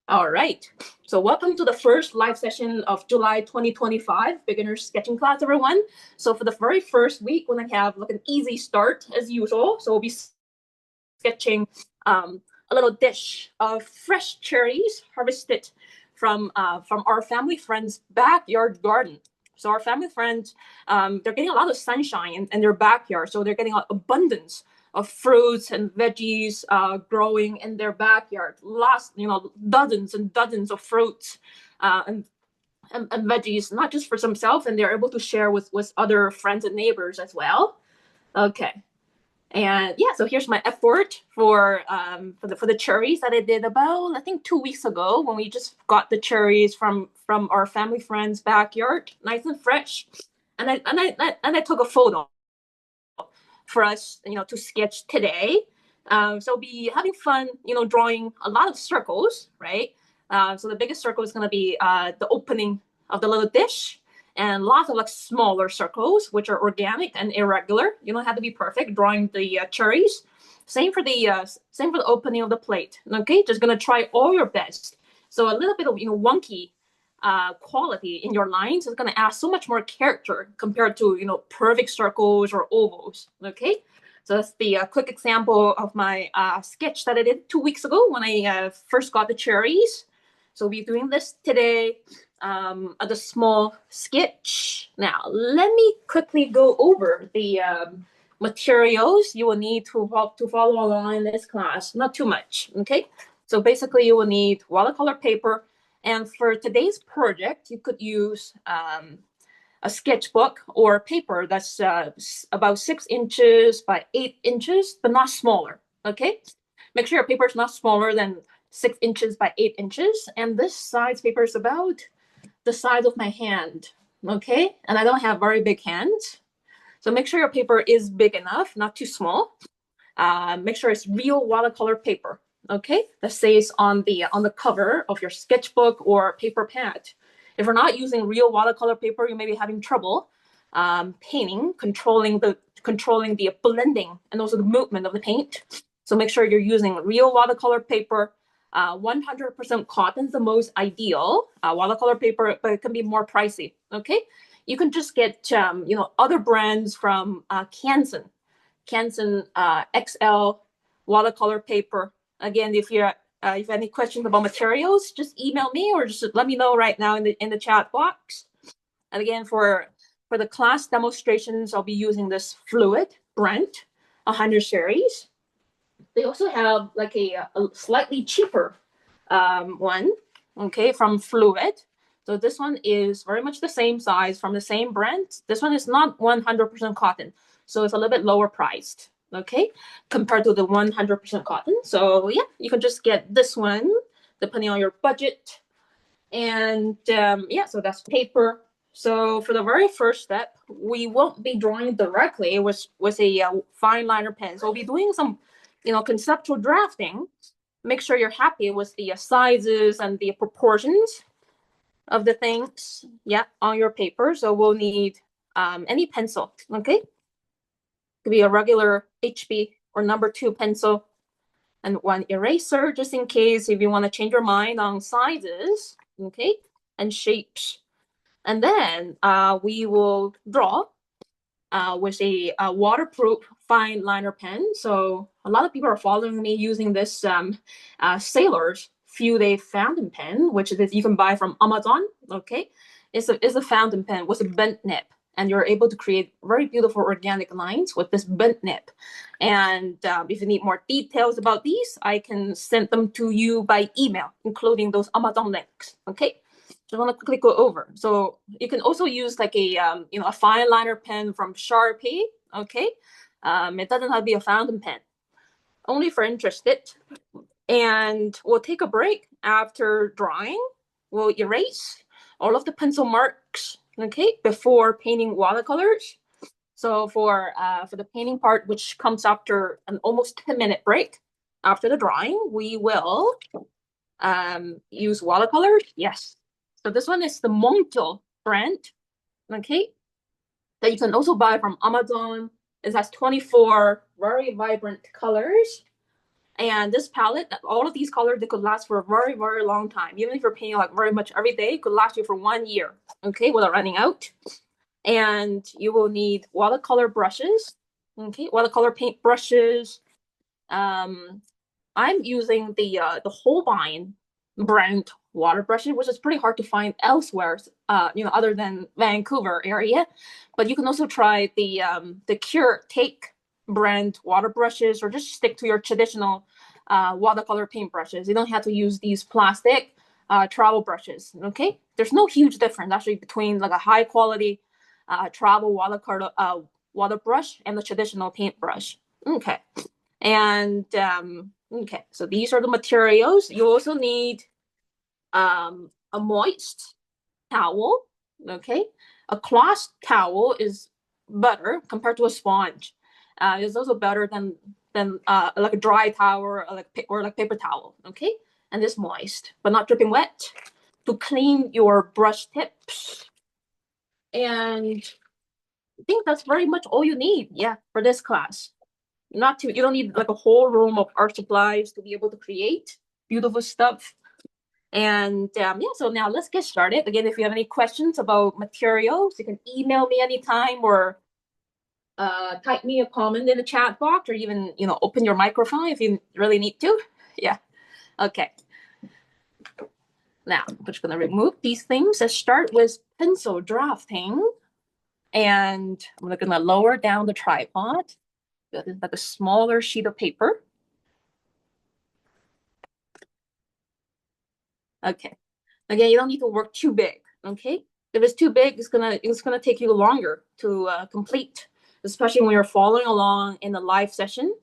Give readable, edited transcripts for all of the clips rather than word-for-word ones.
All right. So welcome to the first live session of July 2025 beginner sketching class, everyone. So for the very first week, we're gonna have like an easy start as usual. So we'll be sketching a little dish of fresh cherries harvested from our family friend's backyard garden. So our family friends, they're getting a lot of sunshine in their backyard, so they're getting an abundance of fruits and veggies growing in their backyard. Lots, dozens and dozens of fruits and veggies, not just for themselves, and they're able to share with other friends and neighbors as well. Okay. And yeah, so here's my effort for the cherries that I did about I think 2 weeks ago when we just got the cherries from our family friend's backyard, nice and fresh. And I took a photo for us, to sketch today. So we'll be having fun, drawing a lot of circles, right? So the biggest circle is going to be the opening of the little dish, and lots of like smaller circles, which are organic and irregular. You don't have to be perfect drawing the cherries. Same for the opening of the plate. Okay, just gonna try all your best. So a little bit of wonky quality in your lines is going to add so much more character compared to perfect circles or ovals. Okay, so that's the quick example of my sketch that I did 2 weeks ago when I first got the cherries. So we'll be doing this today at a small sketch. Now let me quickly go over the materials you will need to follow along in this class. Not too much. Okay, so basically you will need watercolor paper. And for today's project, you could use a sketchbook or paper that's about 6 inches by 8 inches, but not smaller. Okay, make sure your paper is not smaller than 6 inches by 8 inches. And this size paper is about the size of my hand. Okay, and I don't have very big hands, so make sure your paper is big enough, not too small. Make sure it's real watercolor paper. Okay, that says on the cover of your sketchbook or paper pad. If you're not using real watercolor paper, you may be having trouble painting, controlling the blending and also the movement of the paint. So make sure you're using real watercolor paper. 100% cotton is the most ideal watercolor paper, but it can be more pricey. Okay, you can just get other brands from Canson XL watercolor paper. Again, if you have any questions about materials, just email me or just let me know right now in the chat box. And again, for the class demonstrations, I'll be using this Fluid Brent 100 series. They also have like a slightly cheaper one, okay, from Fluid. So this one is very much the same size from the same brand. This one is not 100% cotton, so it's a little bit lower priced, okay, compared to the 100% cotton. So yeah, you can just get this one depending on your budget. And yeah, so that's paper. So for the very first step, we won't be drawing directly with a fine liner pen. So we'll be doing some, conceptual drafting. Make sure you're happy with the sizes and the proportions of the things, yeah, on your paper. So we'll need any pencil, okay? It could be a regular HB or number 2 pencil, and one eraser just in case if you want to change your mind on sizes, okay, and shapes. And then we will draw with a waterproof fine liner pen. So a lot of people are following me using this Sailor's Few Day fountain pen, which is you can buy from Amazon. Okay, it's a fountain pen with a bent nib, and you're able to create very beautiful organic lines with this bent nib. And if you need more details about these, I can send them to you by email, including those Amazon links. Okay. I want to quickly go over. So you can also use like a fine liner pen from Sharpie. Okay, it doesn't have to be a fountain pen. Only for interested. And we'll take a break after drawing. We'll erase all of the pencil marks. Okay, before painting watercolors. So for the painting part, which comes after an almost 10-minute break after the drawing, we will use watercolors. Yes. So this one is the Monto brand, okay, that you can also buy from Amazon. It has 24 very vibrant colors. And this palette, all of these colors, they could last for a very, very long time. Even if you're painting like very much every day, it could last you for 1 year, okay, without running out. And you will need watercolor brushes, okay, watercolor paint brushes. I'm using the Holbein brand water brushes, which is pretty hard to find elsewhere, other than Vancouver area. But you can also try the Cure Take brand water brushes, or just stick to your traditional watercolor paint brushes. You don't have to use these plastic travel brushes. Okay, there's no huge difference actually between like a high quality travel watercolor water brush and the traditional paintbrush. Okay, and okay, so these are the materials. You also need a moist towel. Okay, a cloth towel is better compared to a sponge. It's also better than like a dry towel, or like paper towel. Okay, and it's moist but not dripping wet to clean your brush tips. And I think that's very much all you need. Yeah, for this class. You don't need like a whole room of art supplies to be able to create beautiful stuff. And yeah, so now let's get started. Again, if you have any questions about materials, you can email me anytime, or type me a comment in the chat box, or even open your microphone if you really need to. Yeah. Okay. Now I'm just gonna remove these things. Let's start with pencil drafting, and I'm gonna lower down the tripod. That is like a smaller sheet of paper. Okay. Again, you don't need to work too big. Okay. If it's too big, it's gonna take you longer to complete, especially when you're following along in the live session.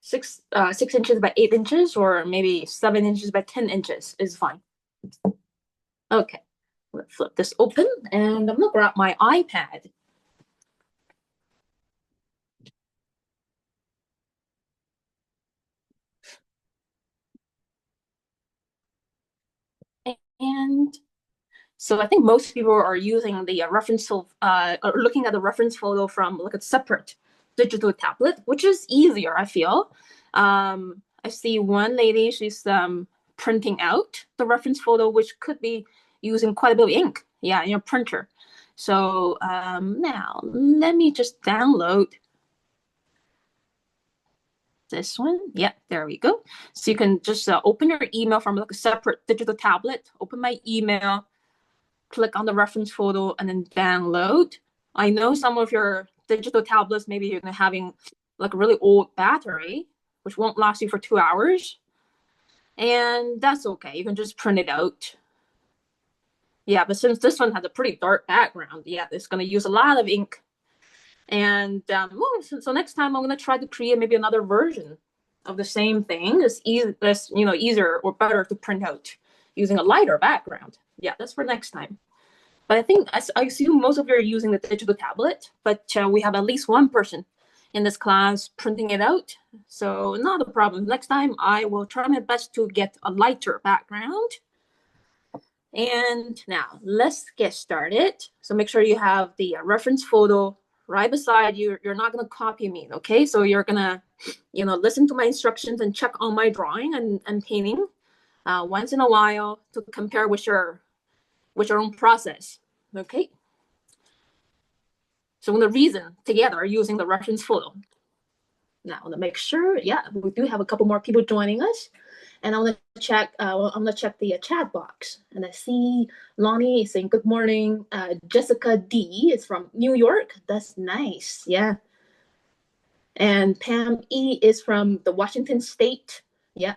6 inches by 8 inches, or maybe 7 inches by 10 inches is fine. Okay. Let's flip this open, and I'm gonna grab my iPad. And so I think most people are using the reference or looking at the reference photo from like a separate digital tablet, which is easier, I feel. I see one lady, she's printing out the reference photo, which could be using quite a bit of ink, yeah, in your printer. So now let me just download this one. Yeah, there we go. So you can just open your email from like a separate digital tablet, open my email, click on the reference photo, and then download. I know some of your digital tablets, maybe you're having like a really old battery, which won't last you for 2 hours. And that's okay. You can just print it out. Yeah, but since this one has a pretty dark background, yeah, it's going to use a lot of ink. And so next time I'm going to try to create maybe another version of the same thing. It's easier or better to print out using a lighter background. Yeah, that's for next time. But I think I assume most of you are using the digital tablet, but we have at least one person in this class printing it out. So not a problem. Next time I will try my best to get a lighter background. And now let's get started. So make sure you have the reference photo right beside you. You're not going to copy me, okay? So you're going to, listen to my instructions and check on my drawing and painting once in a while to compare with your own process, okay? So we're going to reason together using the reference photo. Now, to make sure, yeah, we do have a couple more people joining us. And I'm gonna check the chat box, and I see Lonnie is saying good morning. Jessica D is from New York. That's nice, yeah. And Pam E is from the Washington State, yeah.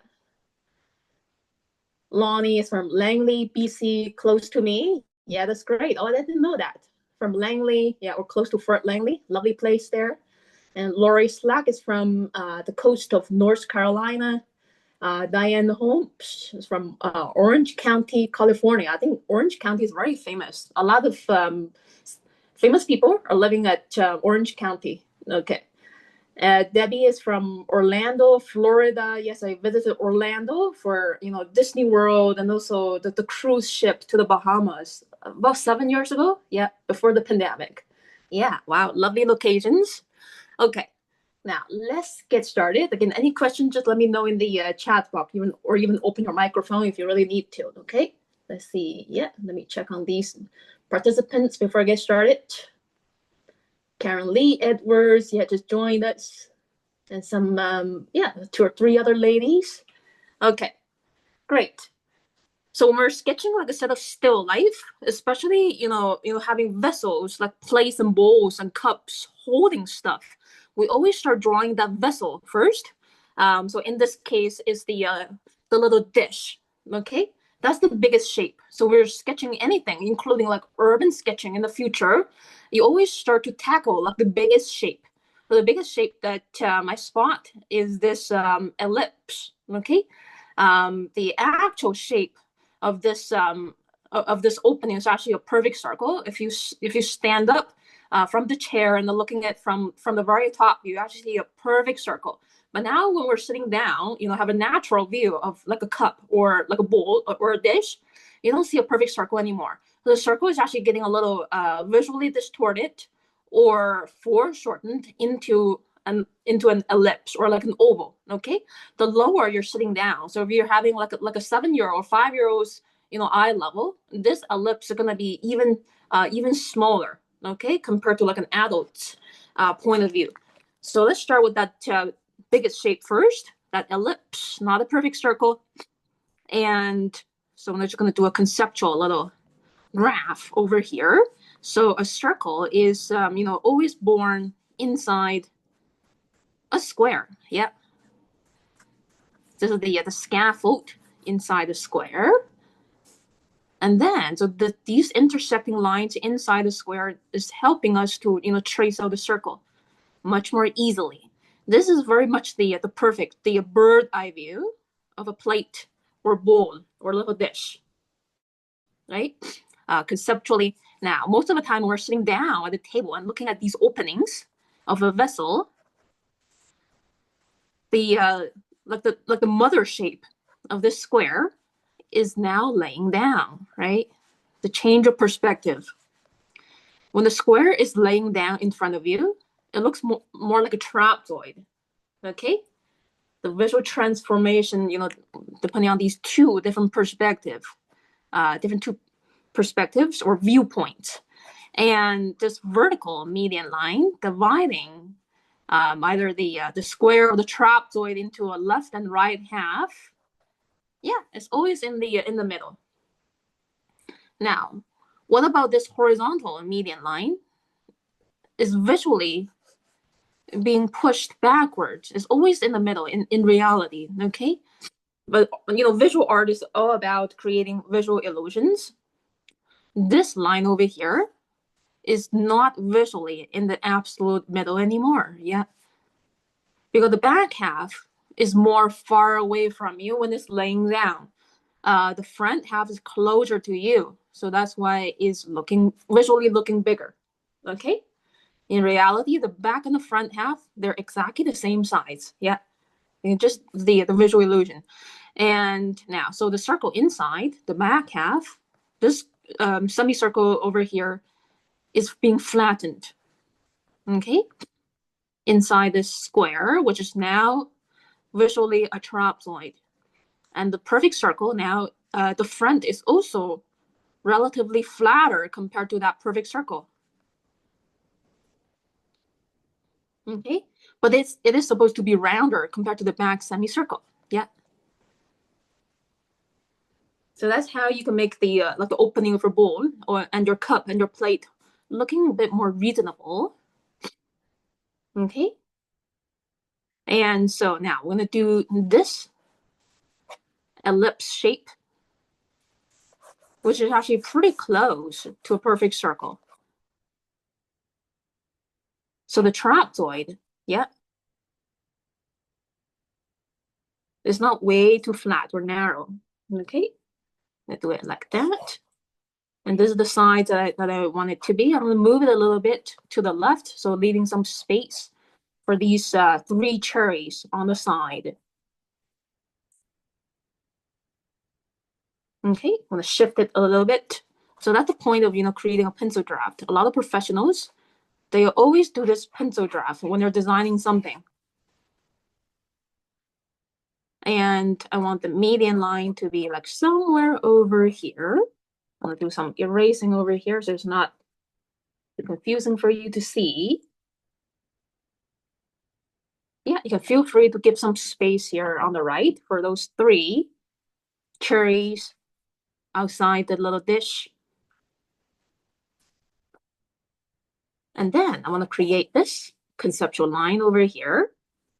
Lonnie is from Langley, BC, close to me. Yeah, that's great. Oh, I didn't know that. From Langley, yeah, or close to Fort Langley, lovely place there. And Lori Slack is from the coast of North Carolina. Diane Holmes is from Orange County, California. I think Orange County is very famous. A lot of famous people are living at Orange County. Okay. Debbie is from Orlando, Florida. Yes, I visited Orlando for Disney World, and also the cruise ship to the Bahamas about 7 years ago. Yeah, before the pandemic. Yeah, wow, lovely locations. Okay, Now let's get started. Again, any questions, just let me know in the chat box, or even open your microphone if you really need to. Okay. Let's see. Yeah, let me check on these participants before I get started. Karen Lee Edwards, yeah, just joined us, and some 2 or 3 other ladies. Okay, great. So when we're sketching like a set of still life, especially having vessels like plates and bowls and cups holding stuff, we always start drawing that vessel first. So in this case, is the little dish. Okay, that's the biggest shape. So we're sketching anything, including like urban sketching in the future. You always start to tackle like the biggest shape. So the biggest shape that I spot is this ellipse. Okay, the actual shape of this opening is actually a perfect circle. If you stand up from the chair and looking at from the very top, you actually see a perfect circle. But now when we're sitting down, have a natural view of like a cup or like a bowl or a dish, you don't see a perfect circle anymore. So the circle is actually getting a little visually distorted or foreshortened into an ellipse or like an oval. Okay, the lower you're sitting down, so if you're having like a 7-year-old or 5-year-old's eye level, this ellipse is going to be even smaller, okay, compared to like an adult's point of view. So let's start with that biggest shape first, that ellipse, not a perfect circle. And so I'm just going to do a conceptual little graph over here. So a circle is always born inside a square. Yeah, this is the scaffold inside the square. And then, so these intersecting lines inside the square is helping us to trace out the circle much more easily. This is very much the perfect bird eye view of a plate or bowl or little dish, right? Conceptually, now most of the time when we're sitting down at the table and looking at these openings of a vessel, the mother shape of this square is now laying down, right? The change of perspective. When the square is laying down in front of you, it looks more like a trapezoid, okay? The visual transformation, depending on these two different perspectives or viewpoints. And this vertical median line dividing either the square or the trapezoid into a left and right half, yeah, it's always in the middle. Now, what about this horizontal median line? Is visually being pushed backwards. It's always in the middle in reality, okay? But visual art is all about creating visual illusions. This line over here is not visually in the absolute middle anymore, yeah? Because the back half is more far away from you when it's laying down. The front half is closer to you, so that's why it's visually looking bigger, okay? In reality, the back and the front half, they're exactly the same size, yeah? And just the visual illusion. And now, so the circle inside, the back half, this semicircle over here is being flattened, okay? Inside this square, which is now visually a trapezoid. And the perfect circle now, the front is also relatively flatter compared to that perfect circle. Okay, but it is supposed to be rounder compared to the back semicircle. Yeah. So that's how you can make the like the opening of your bowl and your cup and your plate looking a bit more reasonable. Okay. And so now we're going to do this ellipse shape, which is actually pretty close to a perfect circle. So the trapezoid, yeah, is not way too flat or narrow. Okay, I do it like that. And this is the side that I want it to be. I'm going to move it a little bit to the left, so leaving some space for these 3 cherries on the side. Okay, I'm going to shift it a little bit. So that's the point of creating a pencil draft. A lot of professionals, they always do this pencil draft when they're designing something. And I want the median line to be like somewhere over here. I'm gonna do some erasing over here so it's not confusing for you to see. Yeah, you can feel free to give some space here on the right for those 3 cherries outside the little dish. And then I want to create this conceptual line over here.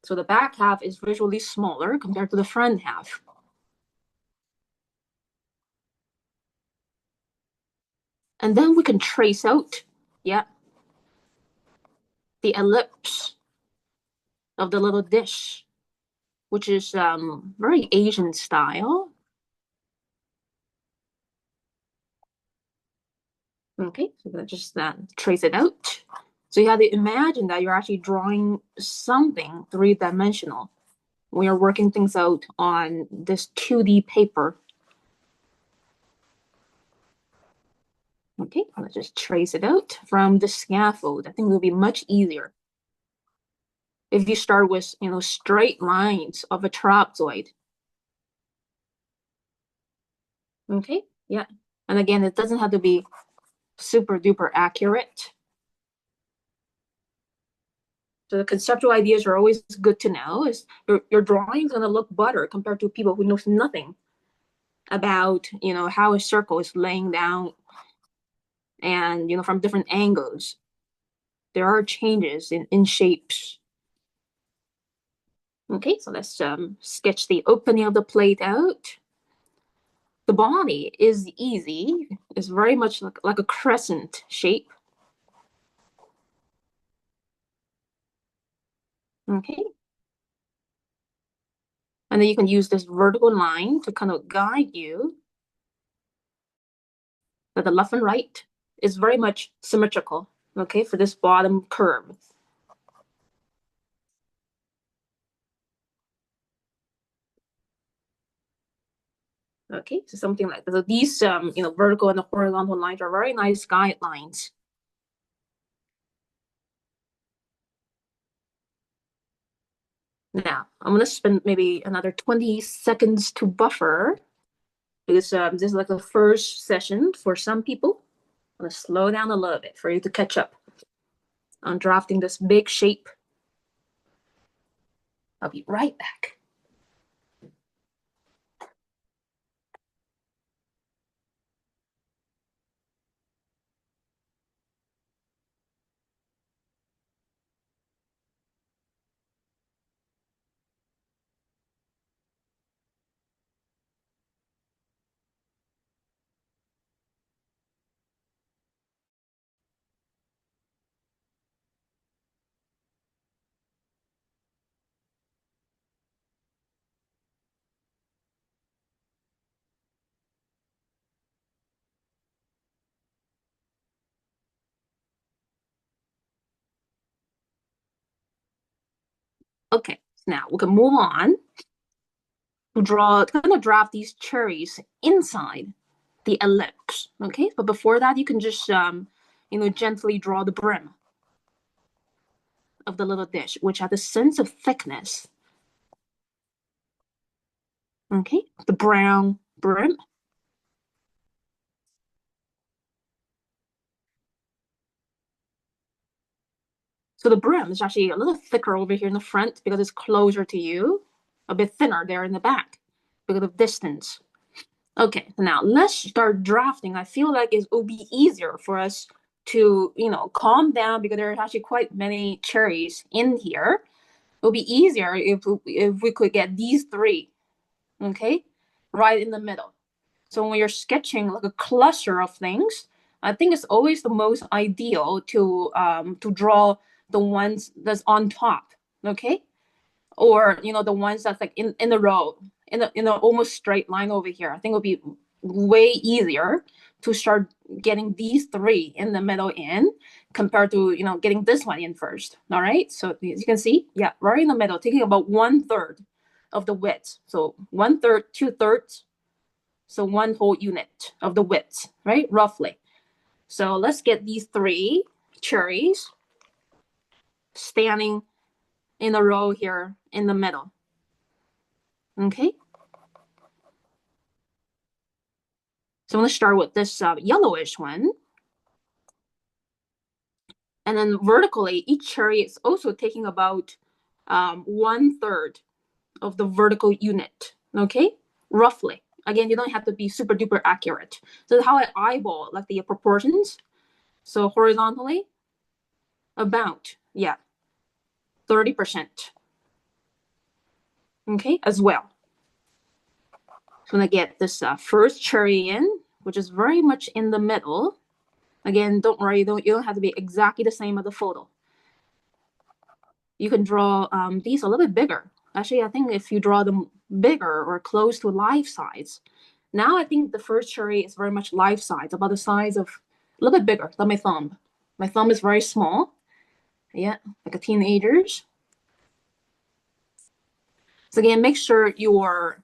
So the back half is visually smaller compared to the front half. And then we can trace out, yeah, the ellipse of the little dish, which is very Asian style. Okay, so let's just trace it out. So you have to imagine that you're actually drawing something 3-dimensional when you're working things out on this 2D paper. Okay, let's just trace it out from the scaffold. I think it will be much easier if you start with, straight lines of a trapezoid. Okay, yeah. And again, it doesn't have to be super duper accurate. So the conceptual ideas are always good to know. Is your drawing is gonna look better compared to people who knows nothing about, how a circle is laying down and, from different angles. There are changes in shapes. Okay, so let's sketch the opening of the plate out. The body is easy. It's very much like a crescent shape. Okay. And then you can use this vertical line to kind of guide you that the left and right is very much symmetrical, okay, for this bottom curve. Okay, so something like that. So these, vertical and the horizontal lines are very nice guidelines. Now, I'm going to spend maybe another 20 seconds to buffer because this is like the first session for some people. I'm going to slow down a little bit for you to catch up on drafting this big shape. I'll be right back. Okay, now we can move on to kind of draft these cherries inside the ellipse. Okay, but before that, you can just gently draw the brim of the little dish, which has a sense of thickness. Okay, the brown brim. So the brim is actually a little thicker over here in the front because it's closer to you, a bit thinner there in the back because of distance. Okay, now let's start drafting. I feel like it will be easier for us to, calm down because there are actually quite many cherries in here. It'll be easier if we could get these 3, okay, right in the middle. So when you're sketching like a cluster of things, I think it's always the most ideal to draw the ones that's on top, okay, or the ones that's like in the row in a almost straight line over here. I think it'll be way easier to start getting these 3 in the middle in compared to getting this one in first. All right, so as you can see, yeah, right in the middle, taking about 1/3 of the width. So 1/3, 2/3, so 1 whole unit of the width, right, roughly. So let's get these 3 cherries standing in a row here in the middle. Okay. So I'm going to start with this yellowish one. And then vertically, each cherry is also taking about 1/3 of the vertical unit, okay? Roughly. Again, you don't have to be super duper accurate. So how I eyeball like the proportions. So horizontally, about, yeah, 30%. Okay, as well. So I'm gonna get this first cherry in, which is very much in the middle. Again, don't worry, you don't have to be exactly the same as the photo. You can draw these a little bit bigger. Actually, I think if you draw them bigger or close to life size. Now I think the first cherry is very much life size, about the size of a little bit bigger than my thumb. My thumb is very small. Yeah, like a teenager's. So again, make sure your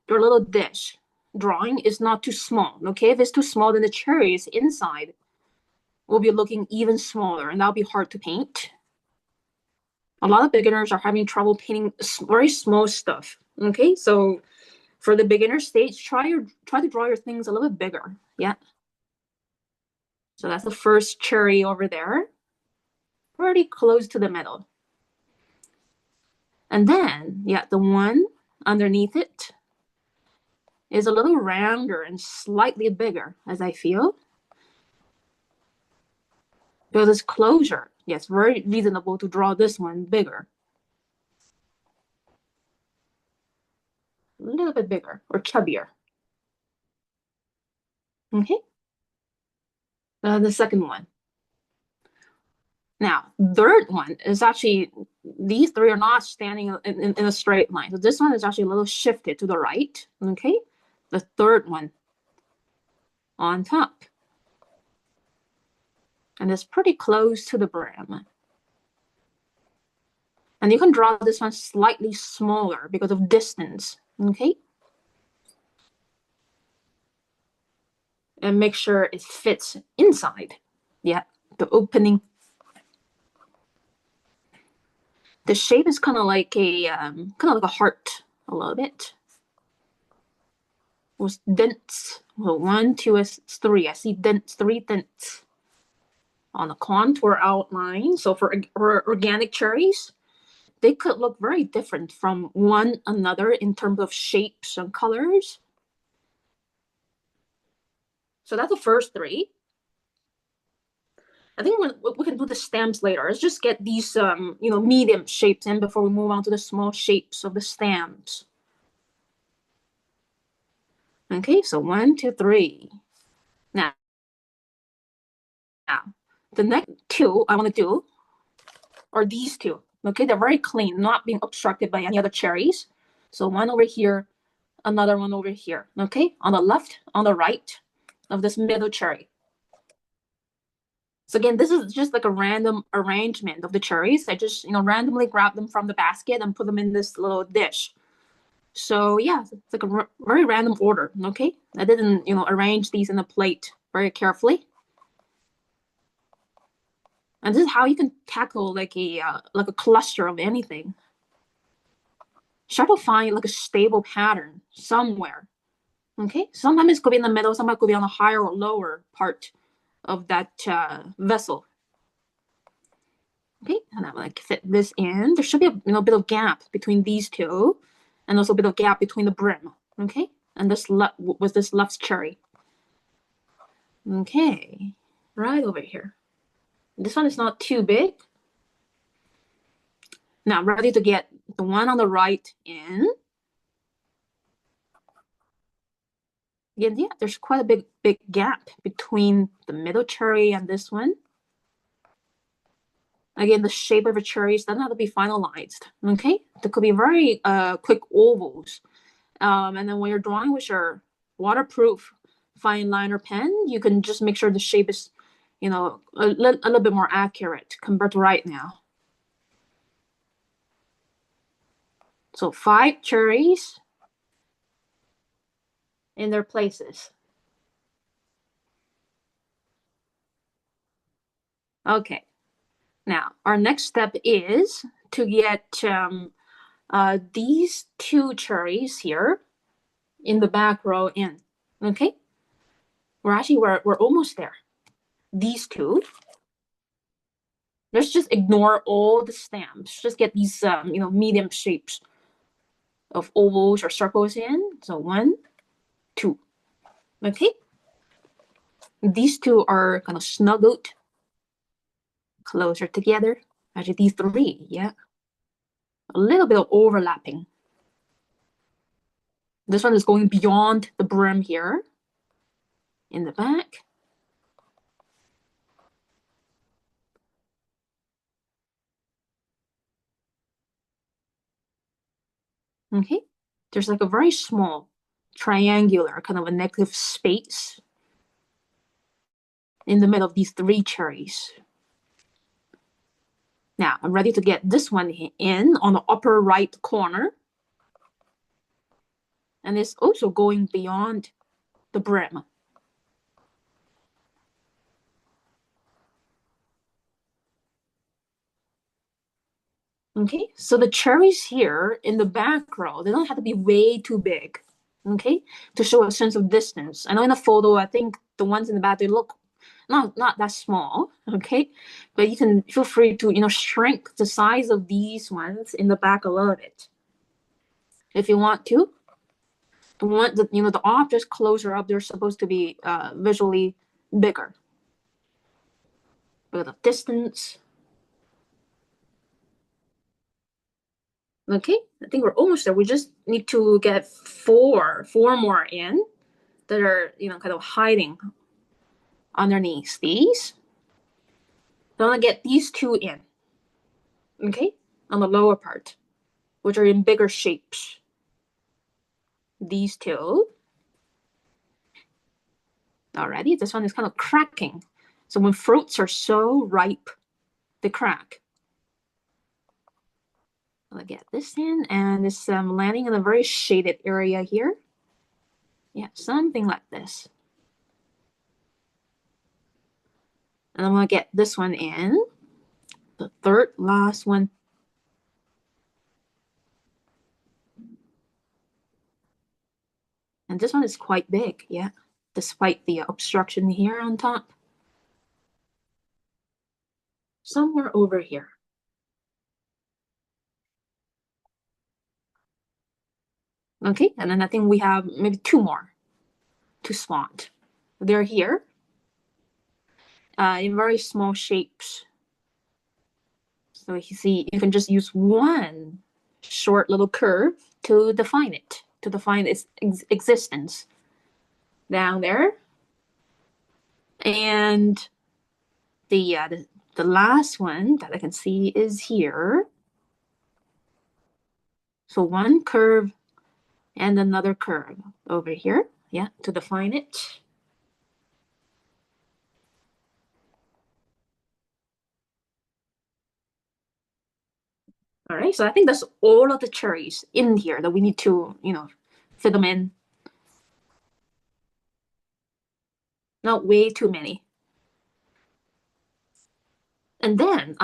little dish drawing is not too small. Okay, if it's too small, then the cherries inside will be looking even smaller, and that'll be hard to paint. A lot of beginners are having trouble painting very small stuff. Okay, so for the beginner stage, try to draw your things a little bit bigger. Yeah. So that's the first cherry over there, pretty close to the middle. And then, yeah, the one underneath it is a little rounder and slightly bigger, as I feel. So this closure, yes, very reasonable to draw this one bigger. A little bit bigger or chubbier. Okay. The second one. Now, third one is actually, these three are not standing in a straight line. So this one is actually a little shifted to the right. Okay. The third one on top. And it's pretty close to the brim. And you can draw this one slightly smaller because of distance. Okay. And make sure it fits inside. Yeah, the opening. The shape is kind of like a heart, a little bit. With dents. Well, 1, 2, 3. I see dents, 3 dents on the contour outline. So for organic cherries, they could look very different from one another in terms of shapes and colors. So that's the first 3. I think we can do the stems later. Let's just get these medium shapes in before we move on to the small shapes of the stems. Okay, so 1, 2, 3. Now the next 2 I want to do are these 2. Okay, they're very clean, not being obstructed by any other cherries. So one over here, another one over here. Okay, on the left, on the right of this middle cherry. So again, this is just like a random arrangement of the cherries. I just randomly grab them from the basket and put them in this little dish. So yeah, it's like a very random order. Okay, I didn't arrange these in a plate very carefully. And this is how you can tackle like a cluster of anything. Try to find like a stable pattern somewhere. Okay, sometimes it could be in the middle, sometimes it could be on the higher or lower part of that vessel. Okay, and I'm gonna fit this in. There should be a bit of gap between these 2, and also a bit of gap between the brim. Okay, and this was this left cherry. Okay, right over here. This one is not too big. Now I'm ready to get the one on the right in. Yeah, there's quite a big gap between the middle cherry and this one. Again, the shape of a cherry doesn't have to be finalized. Okay, there could be very quick ovals. And then when you're drawing with your waterproof fine liner pen, you can just make sure the shape is, a little bit more accurate compared to right now. So 5 cherries in their places. Okay. Now, our next step is to get these two cherries here in the back row in. Okay, we're almost there. These two. Let's just ignore all the stamps. Just get these medium shapes of ovals or circles in. So 1, 2. Okay. These two are kind of snuggled closer together. Actually, these three, yeah. A little bit of overlapping. This one is going beyond the brim here in the back. Okay. There's like a very small triangular kind of a negative space in the middle of these three cherries. Now I'm ready to get this one in on the upper right corner. And it's also going beyond the brim. Okay, so the cherries here in the back row, they don't have to be way too big, okay, to show a sense of distance. I know in the photo, I think the ones in the back, they look not that small, okay, but you can feel free to shrink the size of these ones in the back a little bit if you want to. The objects closer up, they're supposed to be visually bigger. But the distance. Okay, I think we're almost there. We just need to get four more in that are kind of hiding underneath these. So I'm gonna get these two in, okay, on the lower part, which are in bigger shapes. These two. Alrighty, this one is kind of cracking. So when fruits are so ripe, they crack. I'll get this in, and it's landing in a very shaded area here. Yeah, something like this. And I'm gonna get this one in, the third last one. And this one is quite big, yeah, despite the obstruction here on top. Somewhere over here. Okay, and then I think we have maybe two more to spot. They're here in very small shapes. So you see, you can just use one short little curve to define it, to define its existence down there. And the last one that I can see is here. So one curve and another curve over here, yeah, to define it. All right, so I think that's all of the cherries in here that we need to, fit them in. Not way too many. And then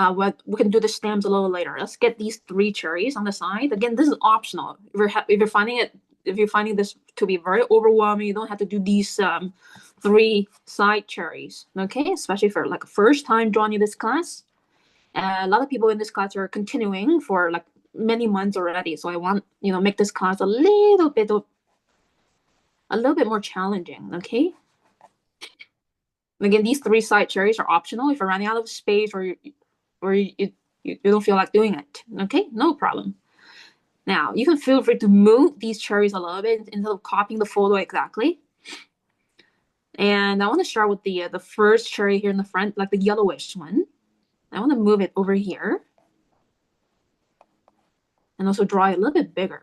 we can do the stems a little later. Let's get these three cherries on the side. Again, this is optional. If you're finding this to be very overwhelming, you don't have to do these three side cherries. Okay, especially for like first time joining this class. A lot of people in this class are continuing for like many months already. So I want make this class a little bit more challenging. Okay. Again, these three side cherries are optional. If you're running out of space or you don't feel like doing it, okay, no problem. Now you can feel free to move these cherries a little bit instead of copying the photo exactly. And I want to start with the first cherry here in the front, like the yellowish one. I want to move it over here and also draw it a little bit bigger.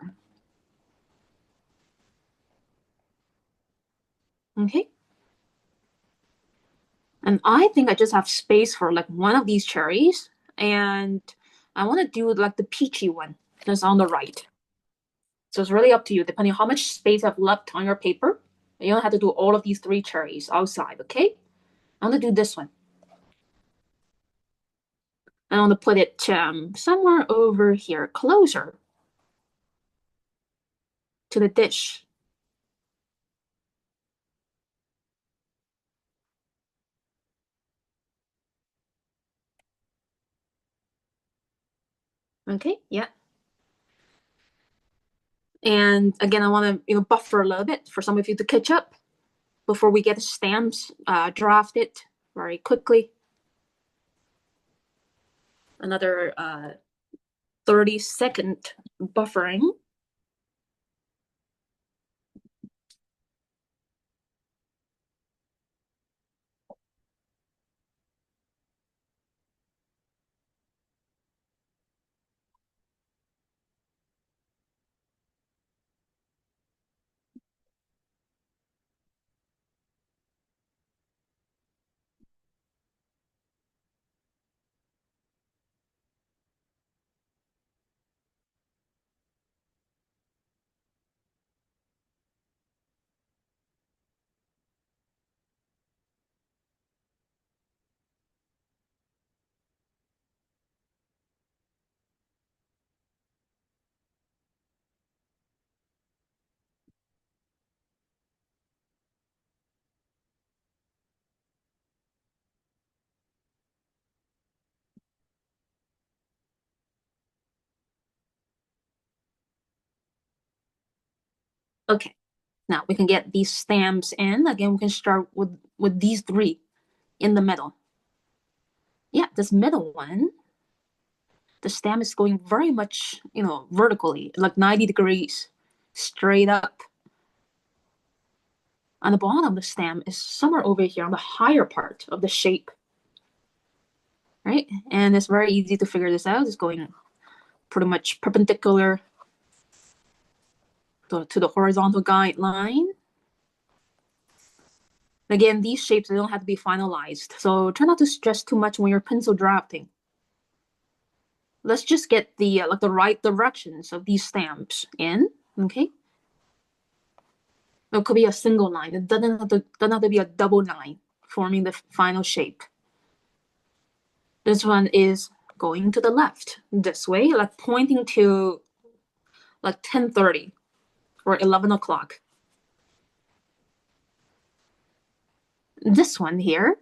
Okay. And I think I just have space for like one of these cherries, and I want to do like the peachy one that's on the right. So it's really up to you, depending on how much space you have left on your paper. You don't have to do all of these three cherries outside, okay? I'm gonna do this one. I want to put it somewhere over here, closer to the dish. Okay, yeah. And again, I want to buffer a little bit for some of you to catch up before we get the stamps drafted very quickly. Another 30-second buffering. Okay, now we can get these stamps in. Again, we can start with these three in the middle. Yeah, this middle one, the stamp is going very much, vertically, like 90 degrees, straight up. On the bottom of the stamp is somewhere over here on the higher part of the shape, right? And it's very easy to figure this out. It's going pretty much perpendicular to the horizontal guideline. Again, these shapes, they don't have to be finalized, so try not to stress too much when you're pencil drafting. Let's just get the right directions of these stamps in, okay? It could be a single line. It doesn't have to be a double line forming the final shape. This one is going to the left this way, like pointing to like 10:30 or 11 o'clock. This one here,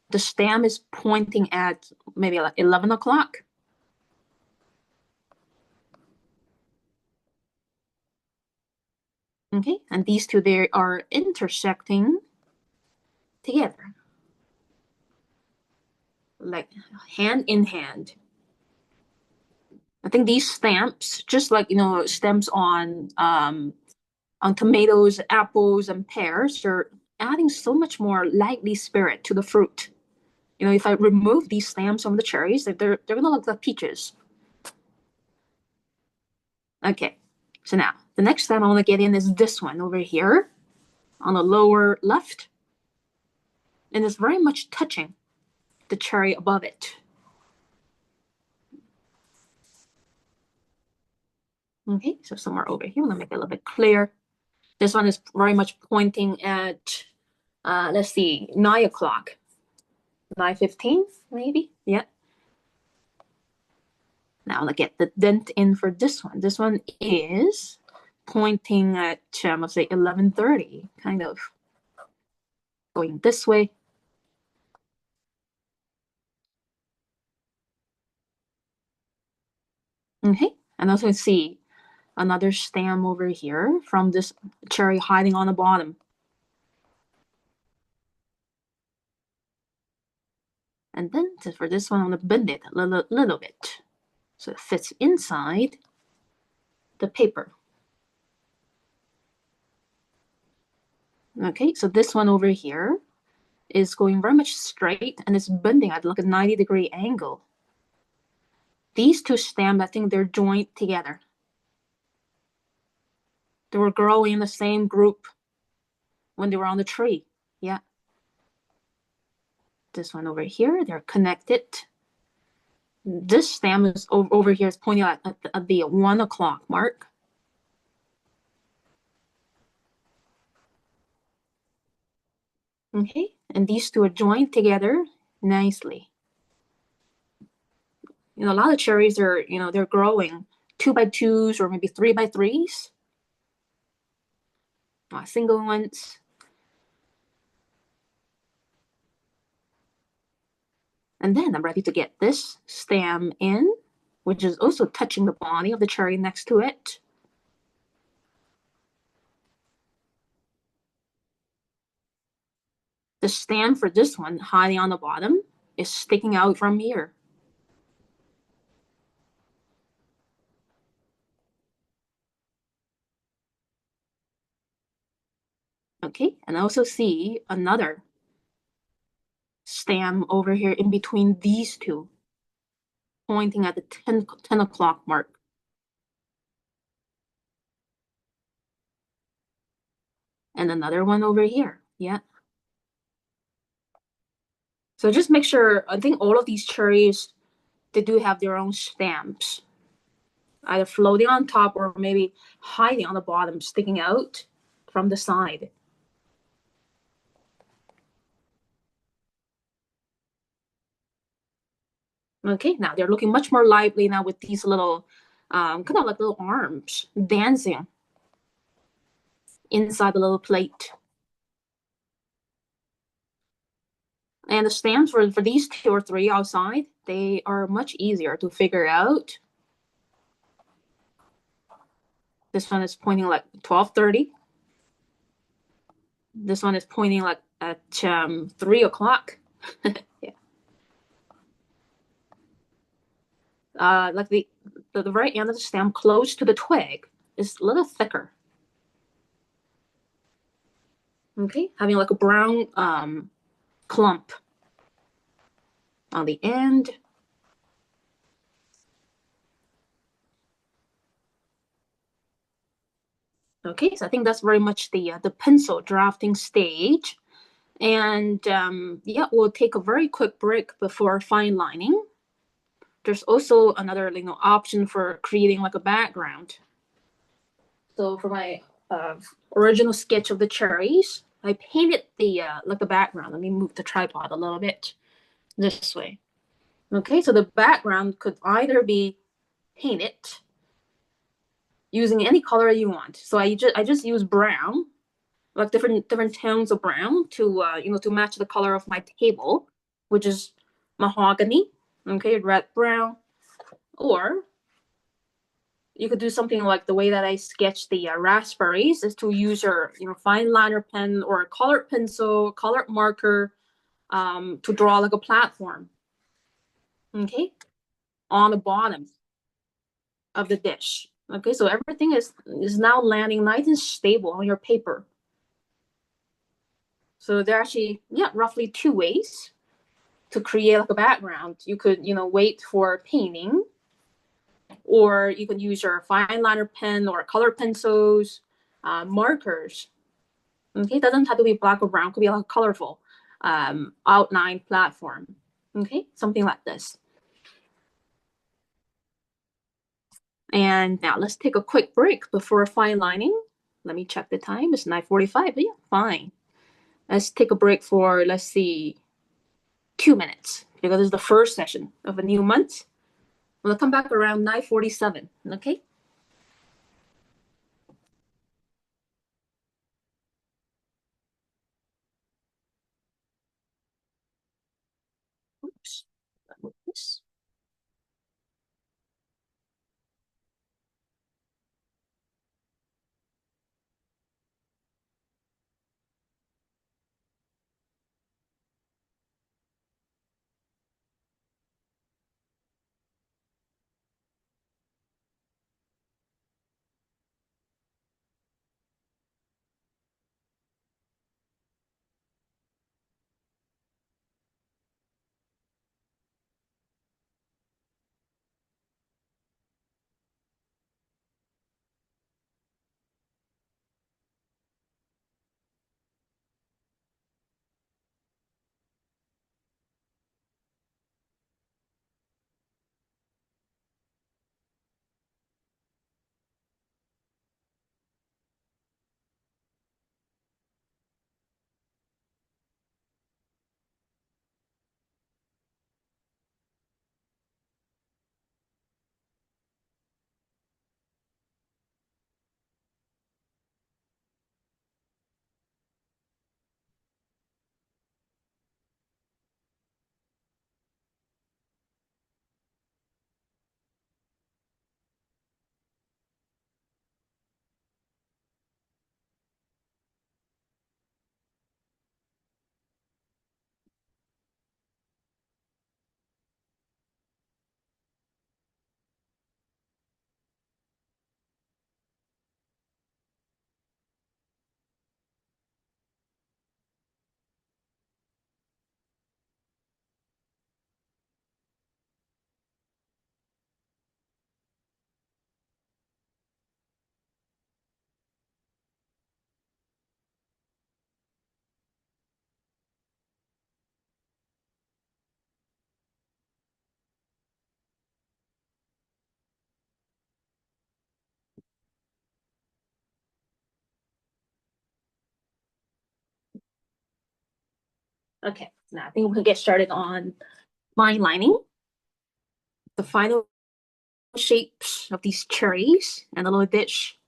the stamp is pointing at maybe like 11 o'clock. Okay, and these two, they are intersecting together, like hand in hand. I think these stamps, just like stamps on tomatoes, apples, and pears, are adding so much more lively spirit to the fruit. If I remove these stamps from the cherries, they're gonna look like peaches. Okay, so now the next stamp I want to get in is this one over here on the lower left, and it's very much touching the cherry above it. Okay, so somewhere over here, I'm gonna make it a little bit clear. This one is very much pointing at, let's see, 9 o'clock, 9:15 maybe, yeah. Now let's get the dent in for this one. This one is pointing at, let's say 11:30, kind of going this way. Okay, and also see another stem over here from this cherry hiding on the bottom. And then for this one, I'm gonna bend it a little bit so it fits inside the paper. Okay, so this one over here is going very much straight and it's bending at like a 90-degree angle. These two stems, I think they're joined together. They were growing in the same group when they were on the tree. Yeah. This one over here, they're connected. This stem is over here is pointing at the 1 o'clock mark. Okay, and these two are joined together nicely. A lot of cherries are, they're growing 2 by 2s or maybe 3 by 3s. single ones. And then I'm ready to get this stem in, which is also touching the body of the cherry next to it. The stem for this one, hiding on the bottom, is sticking out from here. Okay, and I also see another stem over here in between these two, pointing at the 10 o'clock mark. And another one over here. Yeah. So just make sure, I think all of these cherries, they do have their own stamps, either floating on top or maybe hiding on the bottom, sticking out from the side. Okay, now they're looking much more lively now with these little, kind of like little arms dancing inside the little plate. And the stamps for these two or three outside, they are much easier to figure out. This one is pointing like 12:30. This one is pointing like at 3 o'clock. Yeah. Like the very end of the stem close to the twig is a little thicker. Okay, having like a brown clump on the end. Okay, so I think that's very much the pencil drafting stage. And yeah, we'll take a very quick break before fine lining. There's also another option for creating like a background. So for my original sketch of the cherries, I painted the like the background. Let me move the tripod a little bit this way. Okay, so the background could either be painted using any color you want. So I just use brown, like different tones of brown to to match the color of my table, which is mahogany. Okay, red brown, or you could do something like the way that I sketched the raspberries is to use your fine liner pen or a colored pencil, colored marker to draw like a platform. Okay, on the bottom of the dish. Okay, so everything is now landing nice and stable on your paper. So there are actually roughly two ways to create like a background. You could wait for painting, or you could use your fine liner pen or color pencils, markers. Okay, it doesn't have to be black or brown. It could be like a colorful outline platform. Okay, something like this. And now let's take a quick break before fine lining. Let me check the time. It's 9:45. But yeah, fine. Let's take a break for, let's see, 2 minutes because it's the first session of a new month. We'll come back around 9:47. Okay. Oops. Oops. Okay, now I think we can get started on line lining. The final shapes of these cherries and a little dish.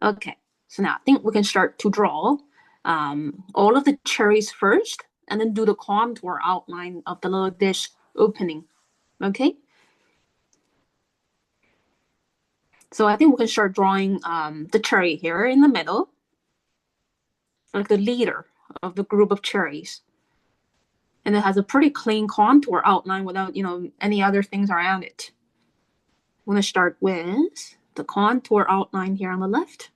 Okay, so now I think we can start to draw all of the cherries first and then do the contour outline of the little dish opening. Okay, so I think we can start drawing the cherry here in the middle, like the leader of the group of cherries. And it has a pretty clean contour outline without, any other things around it. I'm going to start with the contour outline here on the left.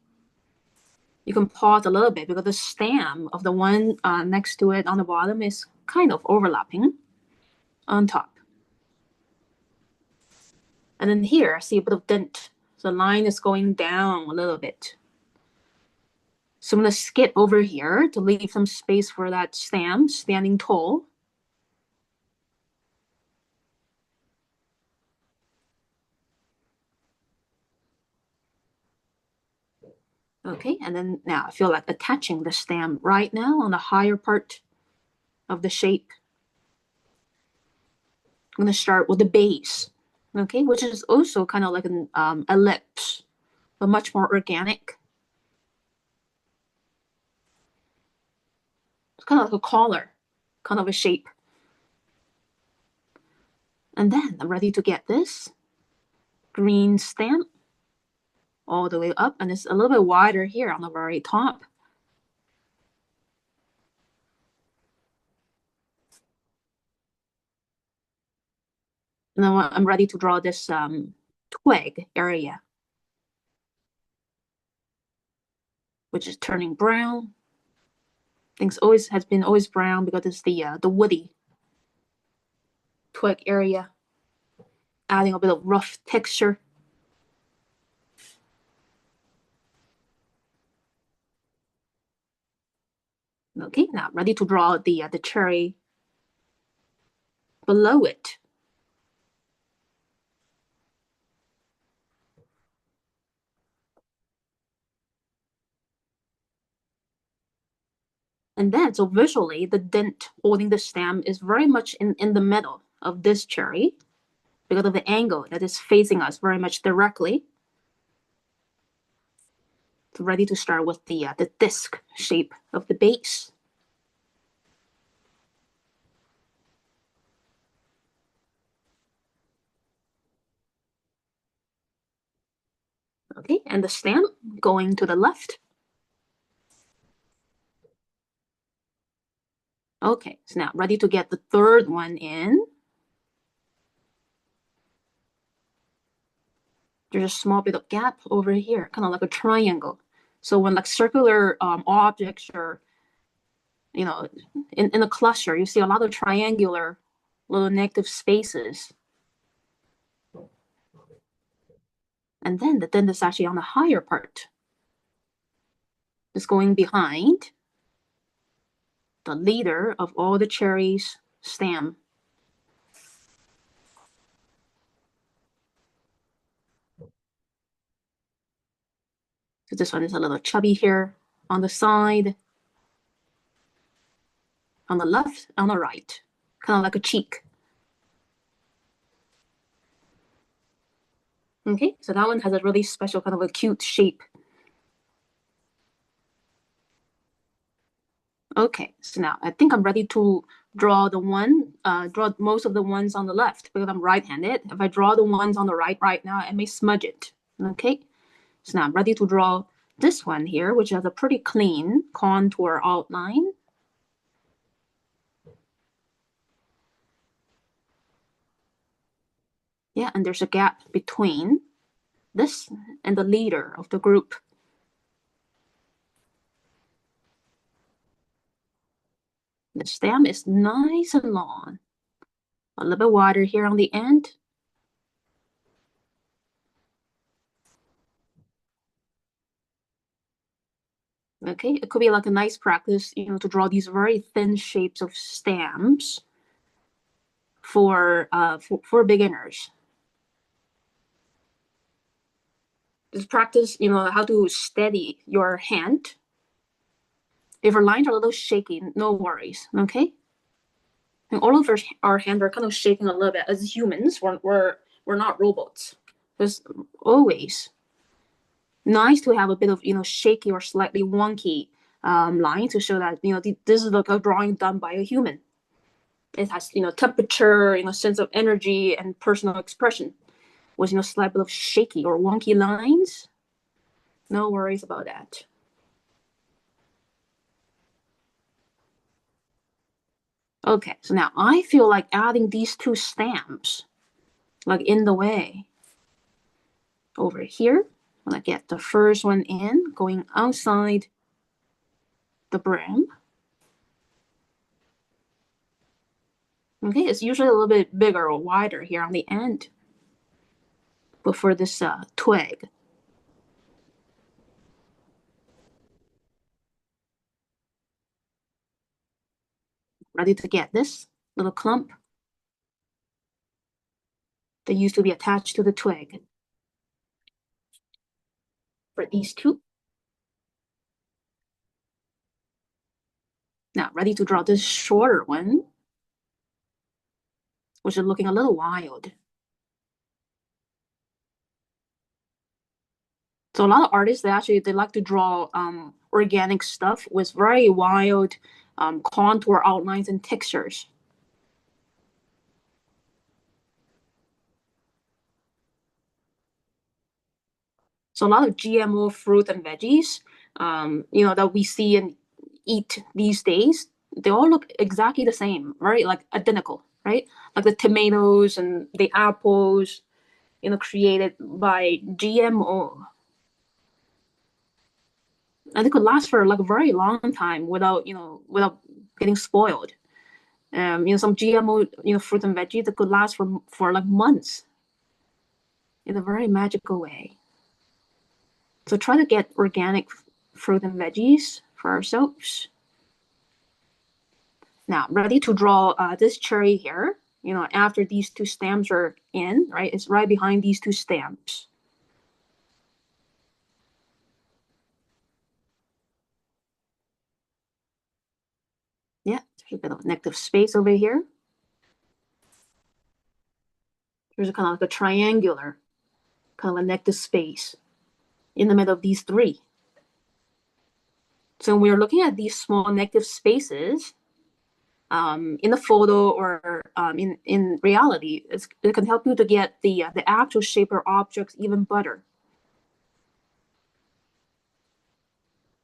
You can pause a little bit because the stem of the one next to it on the bottom is kind of overlapping on top. And then here, I see a bit of dent. So the line is going down a little bit. So I'm going to skip over here to leave some space for that stem standing tall. Okay, and then now I feel like attaching the stem right now on the higher part of the shape. I'm going to start with the base, okay, which is also kind of like an ellipse, but much more organic. It's kind of like a collar, kind of a shape. And then I'm ready to get this green stem all the way up, and it's a little bit wider here on the very top. And then I'm ready to draw this twig area, which is turning brown. Things has been always brown because it's the woody twig area, adding a bit of rough texture. Okay, now ready to draw the cherry below it. And then, so visually, the dent holding the stem is very much in the middle of this cherry because of the angle that is facing us very much directly. So ready to start with the disc shape of the base. Okay, and the stem going to the left. Okay, so now ready to get the third one in. There's a small bit of gap over here, kind of like a triangle. So when like circular objects are, in a cluster, you see a lot of triangular little negative spaces. And then the dent is actually on the higher part. It's going behind the leader of all the cherries stem. So this one is a little chubby here on the side, on the left, on the right, kind of like a cheek. Okay, so that one has a really special kind of a cute shape. Okay, so now I think I'm ready to draw draw most of the ones on the left because I'm right-handed. If I draw the ones on the right now, I may smudge it. Okay, so now I'm ready to draw this one here, which has a pretty clean contour outline. Yeah, and there's a gap between this and the leader of the group. The stem is nice and long, a little bit wider here on the end. Okay, it could be like a nice practice, to draw these very thin shapes of stems for beginners. Just practice, how to steady your hand. If your lines are a little shaky, no worries, okay? And all of our hands are kind of shaking a little bit. As humans, we're not robots. It's always nice to have a bit of shaky or slightly wonky line to show that this is like a drawing done by a human. It has temperature, sense of energy and personal expression. With slight bit of shaky or wonky lines, no worries about that. Okay, so now I feel like adding these two stamps like in the way. Over here, I'm gonna get the first one in, going outside the brim. Okay, it's usually a little bit bigger or wider here on the end. But for this twig, ready to get this little clump that used to be attached to the twig. For these two. Now, ready to draw this shorter one, which is looking a little wild. So a lot of artists, they like to draw organic stuff with very wild contour outlines and textures. So a lot of GMO fruit and veggies, that we see and eat these days, they all look exactly the same, right? Like identical, right? Like the tomatoes and the apples, created by GMO. And it could last for like a very long time without getting spoiled. Some GMO fruit and veggies that could last for like months in a very magical way. So try to get organic fruit and veggies for ourselves. Now, ready to draw this cherry here. After these two stamps are in, right? It's right behind these two stamps. Yeah, there's a bit of negative space over here. There's a kind of like a triangular, kind of a negative space in the middle of these three. So when we're looking at these small negative spaces, in the photo or in reality, it can help you to get the actual shape or objects even better.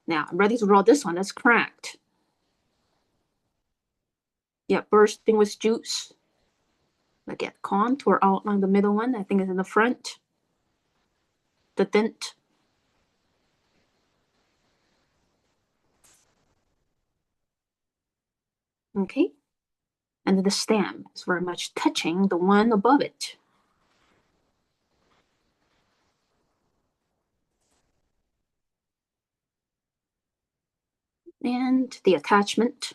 Now I'm ready to draw this one that's cracked. Yeah, bursting with juice. I get contour outline the middle one. I think it's in the front. The dent. Okay. And then the stem is very much touching the one above it. And the attachment.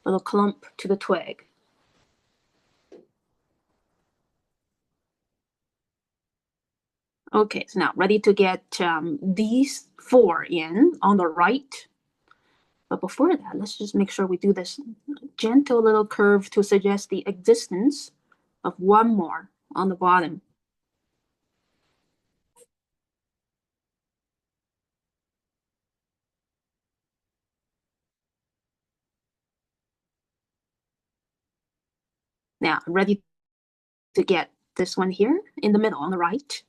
Little clump to the twig. Okay, so now ready to get these four in on the right. But before that, let's just make sure we do this gentle little curve to suggest the existence of one more on the bottom. Now, ready to get this one here in the middle on the right.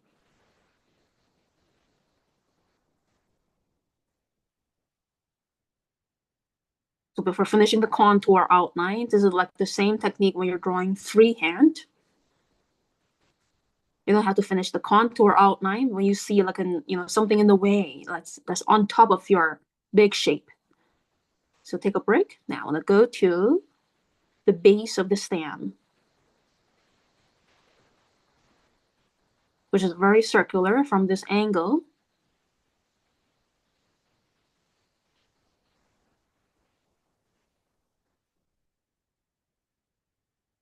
So before finishing the contour outline, this is like the same technique when you're drawing freehand. You don't have to finish the contour outline when you see like something in the way that's on top of your big shape. So take a break. Now I want to go to the base of the stem, which is very circular from this angle.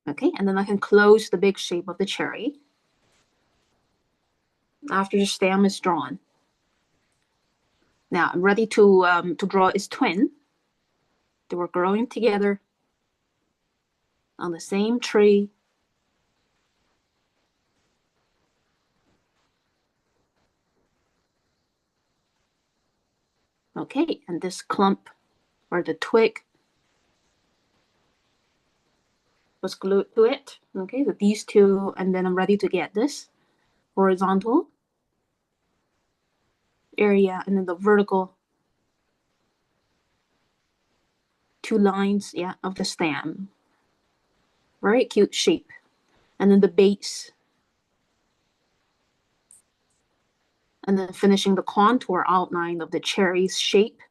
Okay, and then I can close the big shape of the cherry. after the stem is drawn. Now I'm ready to draw its twin. They were growing together on the same tree. Okay, and this clump or the twig was glued to it. Okay, so these two, and then I'm ready to get this horizontal area and then the vertical two lines, yeah, of the stem. Very cute shape. And then the base. And then finishing the contour outline of the cherry's shape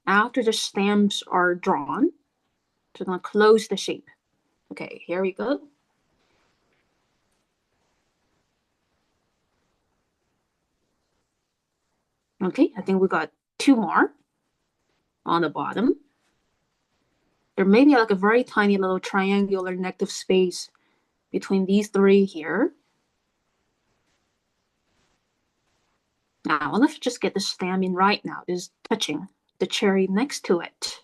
after the stems are drawn. So I'm gonna close the shape. Okay, here we go. Okay, I think we got two more on the bottom. There may be like a very tiny little triangular negative space between these three here. Now, let's just get the stem in right now, just touching the cherry next to it.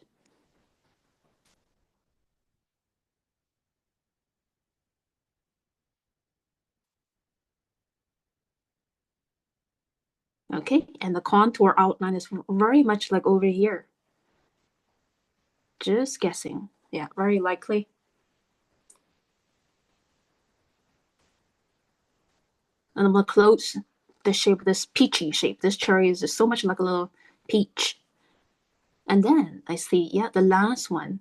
Okay, and the contour outline is very much like over here. Just guessing. Yeah, very likely. And I'm gonna close the shape of this peachy shape. This cherry is just so much like a little peach. And then I see, yeah, the last one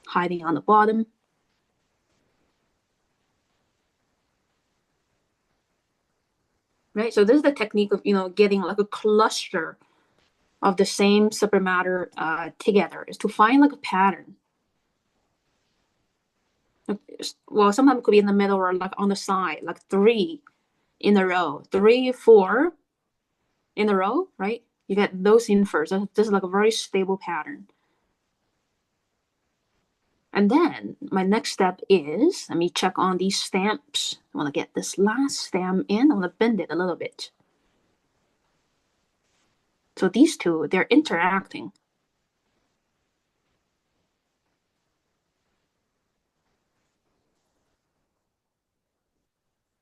hiding on the bottom. Right, so this is the technique of, getting like a cluster of the same subject matter together, is to find like a pattern. Well, sometimes it could be in the middle or like on the side, like 3 in a row, 3, 4 in a row, right? You get those in first. This is like a very stable pattern. And then my next step is, let me check on these stamps. I want to get this last stamp in. I want to bend it a little bit. So these two, they're interacting.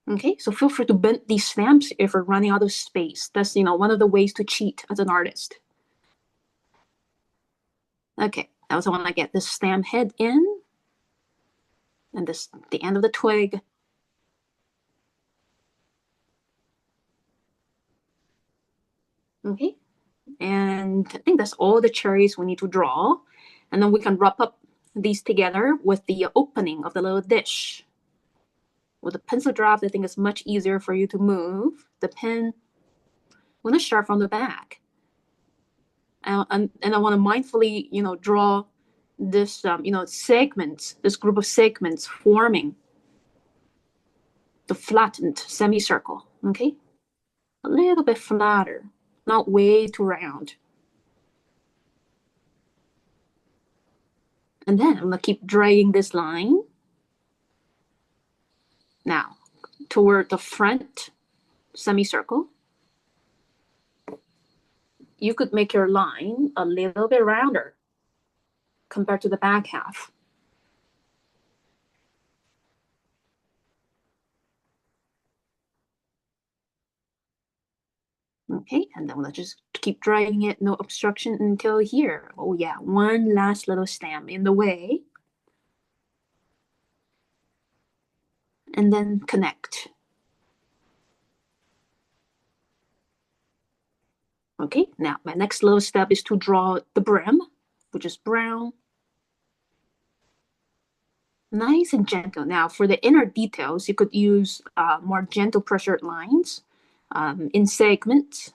Okay, so feel free to bend these stamps if we're running out of space. That's, one of the ways to cheat as an artist. Okay, I also want to get this stamp head in. And this, the end of the twig. Okay, and I think that's all the cherries we need to draw. And then we can wrap up these together with the opening of the little dish. With a pencil draft, I think it's much easier for you to move the pen. I'm going to start from the back. And I want to mindfully, draw this, segments, this group of segments forming the flattened semicircle, okay? A little bit flatter, not way too round. And then I'm going to keep dragging this line. Now, toward the front semicircle, you could make your line a little bit rounder compared to the back half. Okay, and then let's just keep dragging it, no obstruction until here. Oh yeah, one last little stamp in the way. And then connect. Okay, now my next little step is to draw the brim, which is brown. Nice and gentle. Now for the inner details, you could use more gentle pressured lines in segments.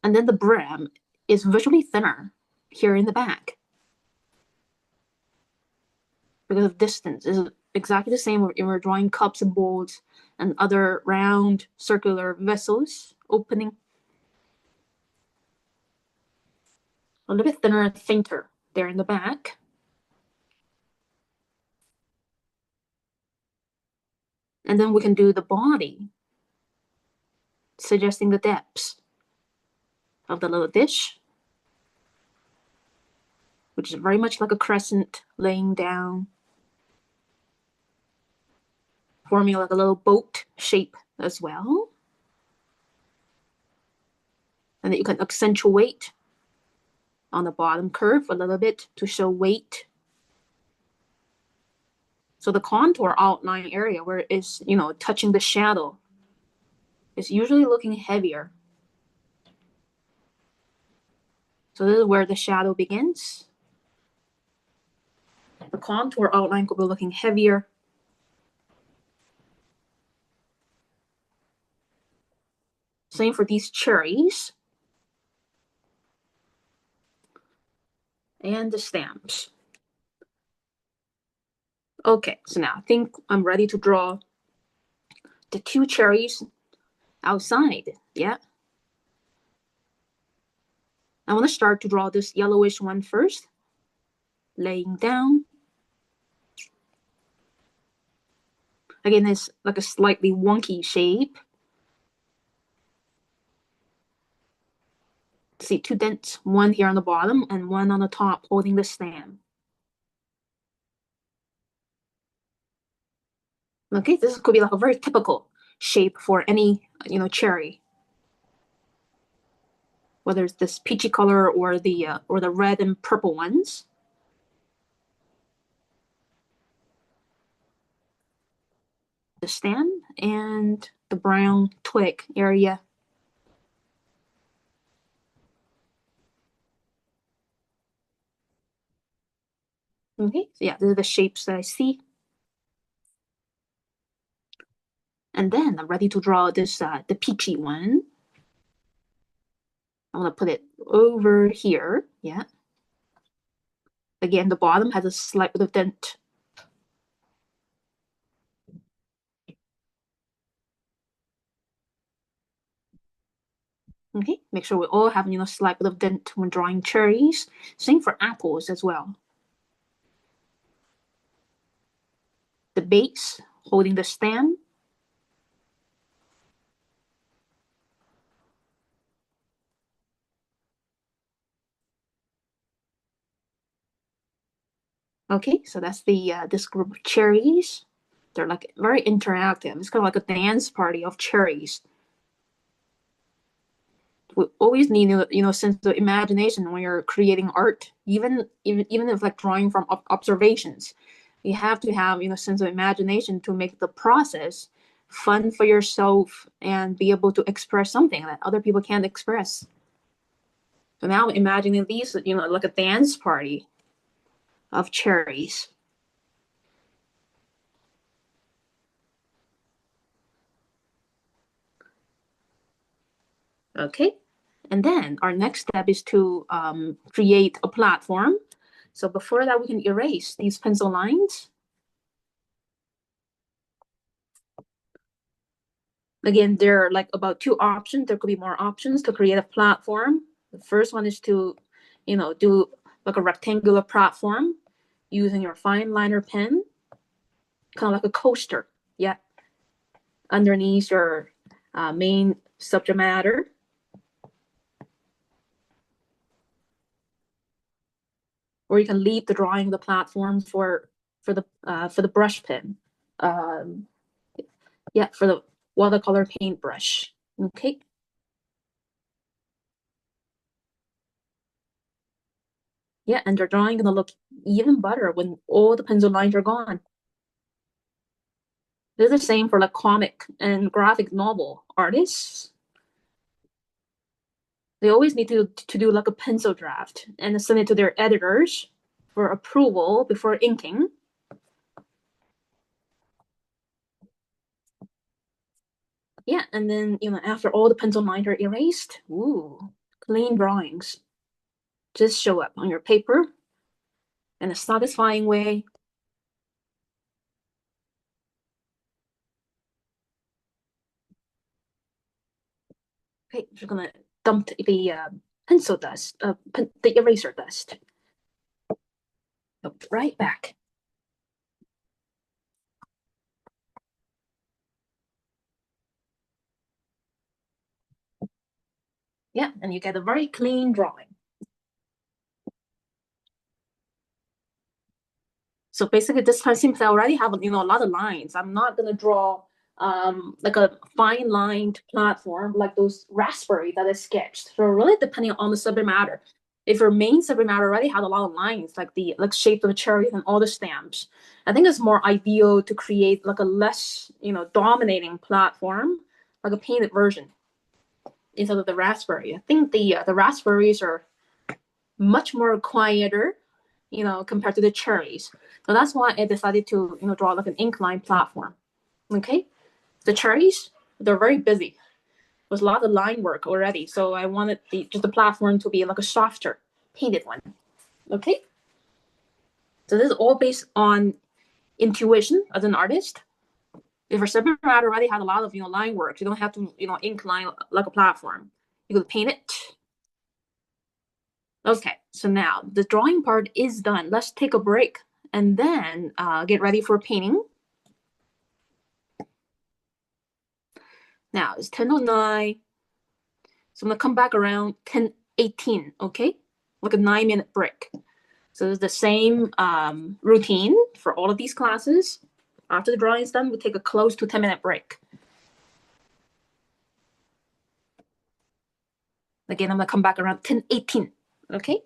And then the brim is visually thinner here in the back because of distance. Is exactly the same when we're drawing cups and bowls and other round circular vessels opening. A little bit thinner and fainter there in the back. And then we can do the body, suggesting the depths of the little dish, which is very much like a crescent laying down, forming like a little boat shape as well. And then you can accentuate on the bottom curve a little bit to show weight. So the contour outline area where it's, touching the shadow is usually looking heavier. So this is where the shadow begins. The contour outline could be looking heavier. Same for these cherries. And the stamps. Okay, so now I think I'm ready to draw the 2 cherries outside. Yeah. I want to start to draw this yellowish one first, laying down. Again, it's like a slightly wonky shape. See 2 dents, one here on the bottom and one on the top holding the stem. Okay, this could be like a very typical shape for any, cherry. Whether it's this peachy color or the red and purple ones. The stem and the brown twig area. Okay, so yeah, these are the shapes that I see. And then I'm ready to draw this, the peachy one. I'm gonna put it over here, yeah. Again, the bottom has a slight bit of dent. Okay, make sure we all have, a slight bit of dent when drawing cherries. Same for apples as well. The base holding the stem. Okay, so that's the this group of cherries. They're like very interactive. It's kind of like a dance party of cherries. We always need, sense of imagination when you're creating art, even if like drawing from observations. You have to have, sense of imagination to make the process fun for yourself and be able to express something that other people can't express. So now imagining these, like a dance party of cherries. Okay, and then our next step is to create a platform. So before that, we can erase these pencil lines. Again, there are like about 2 options. There could be more options to create a platform. The first one is to, do like a rectangular platform using your fine liner pen, kind of like a coaster. Yeah. Underneath your main subject matter. Or you can leave the drawing the platform for the brush pen. Yeah, for the watercolor paintbrush. Okay. Yeah, and your drawing gonna look even better when all the pencil lines are gone. It's the same for like comic and graphic novel artists. They always need to do like a pencil draft and send it to their editors for approval before inking. Yeah, and then, after all the pencil lines are erased, ooh, clean drawings just show up on your paper in a satisfying way. Okay, I'm just gonna dump the pencil dust, the eraser dust. Right back. Yeah, and you get a very clean drawing. So basically, this time since I already have a lot of lines, I'm not gonna draw like a fine lined platform like those raspberry that I sketched. So really depending on the subject matter. If your main subject matter already had a lot of lines, like the shape of the cherries and all the stamps, I think it's more ideal to create like a less dominating platform, like a painted version instead of the raspberry. I think the raspberries are much more quieter, compared to the cherries. So that's why I decided to, draw like an incline platform. Okay, the cherries, they're very busy with a lot of line work already. So I wanted just the platform to be like a softer, painted one. Okay, so this is all based on intuition as an artist. If a subject matter already had a lot of line work, you don't have to incline like a platform. You could paint it. Okay, so now the drawing part is done. Let's take a break and then get ready for painting. Now it's 10:09. So I'm gonna come back around 10:18, okay? Like a 9-minute break. So it's the same routine for all of these classes. After the drawing is done, we take a close to 10-minute break. Again, I'm gonna come back around 10:18, okay?